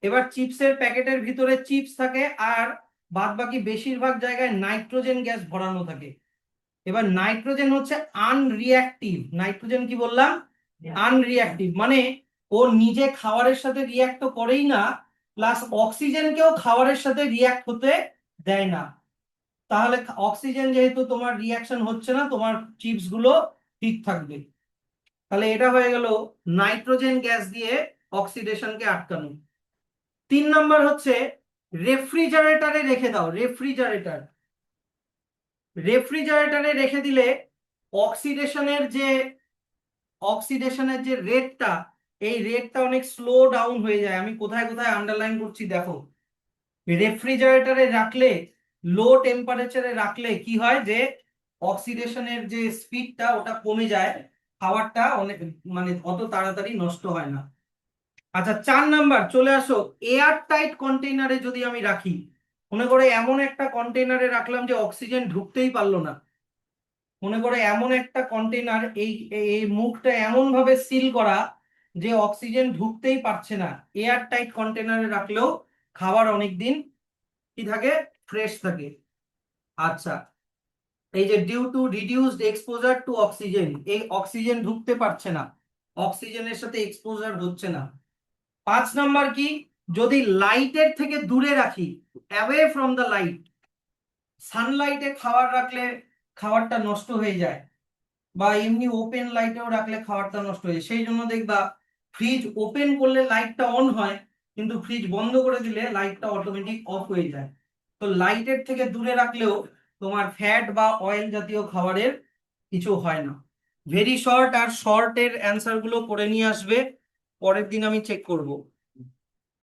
এবার চিপসের প্যাকেটের ভিতরে চিপস থাকে আর বাদ বাকি বেশিরভাগ জায়গায় নাইট্রোজেন গ্যাস ভরানো থাকে। এবার নাইট্রোজেন হচ্ছে আনরিঅ্যাক্টিভ। নাইট্রোজেন কি বললাম? আনরিঅ্যাক্টিভ, মানে ও নিজে খাবারের সাথে রিয়াক্ট তো করেই না, প্লাস অক্সিজেনকেও খাবারের সাথে রিয়াক্ট হতে দেয় না। তাহলে অক্সিজেন যেহেতু তোমার রিয়াকশন হচ্ছে না, তোমার চিপস গুলো ঠিক থাকবে। তাহলে এটা হয়ে গেল নাইট্রোজেন গ্যাস দিয়ে অক্সিডেশনকে আটকানো। 3 নম্বর হচ্ছে রেফ্রিজারেটরে রেখে দাও। রেফ্রিজারেটরে রেখে দিলে অক্সিডেশনের যে রেটটা, এই রেটটা অনেক স্লো ডাউন হয়ে যায়। আমি কোথায় কোথায় আন্ডারলাইন করছি দেখো। রেফ্রিজারেটরে রাখলে, লো টেম্পারেচারে রাখলে কি হয়, যে অক্সিডেশনের যে স্পিডটা ওটা কমে যায়, খাবারটা অনেক মানে অত তাড়াতাড়ি নষ্ট হয় না। আচ্ছা, 4 নাম্বার চলে আসো, এয়ার টাইট কন্টেইনারে যদি আমি রাখি, মনে করে এমন একটা কন্টেনারে রাখলাম যে অক্সিজেন ঢুকতেই পারলো না, মনে করে এমন একটা কন্টেনার, এই এই মুখটা এমন ভাবে সিল করা যে অক্সিজেন ঢুকতেই পারছে না, এয়ার টাইট কন্টেনারে রাখলেও খাবার অনেকদিন কি থাকে, ফ্রেশ থাকে। আচ্ছা, এই যে due to reduced exposure to oxygen, এই অক্সিজেন ঢুকতে পারছে না, অক্সিজেনের সাথে এক্সপোজার হচ্ছে না। 5 নাম্বার কি, যদি লাইটের থেকে দূরে রাখি, অ্যাওয়ে ফ্রম দ্য লাইট, সানলাইটে খাবার রাখলে খাবারটা নষ্ট হয়ে যায়, বা এমনি ওপেন লাইটেও রাখলে খাবারটা নষ্ট হয়ে যায়, সেই জন্য দেখবা ফ্রিজ ওপেন করলে লাইটটা অন হয়, কিন্তু ফ্রিজ বন্ধ করে দিলে লাইটটা অটোমেটিক অফ হয়ে যায়। তো লাইটের থেকে দূরে রাখলেও তোমার ফ্যাট বা অয়েল জাতীয় খাবারের কিছু হয় না। ভেরি শর্ট, আর শর্টের অ্যান্সার গুলো করে নিয়ে আসবে, পরের দিন আমি চেক করব।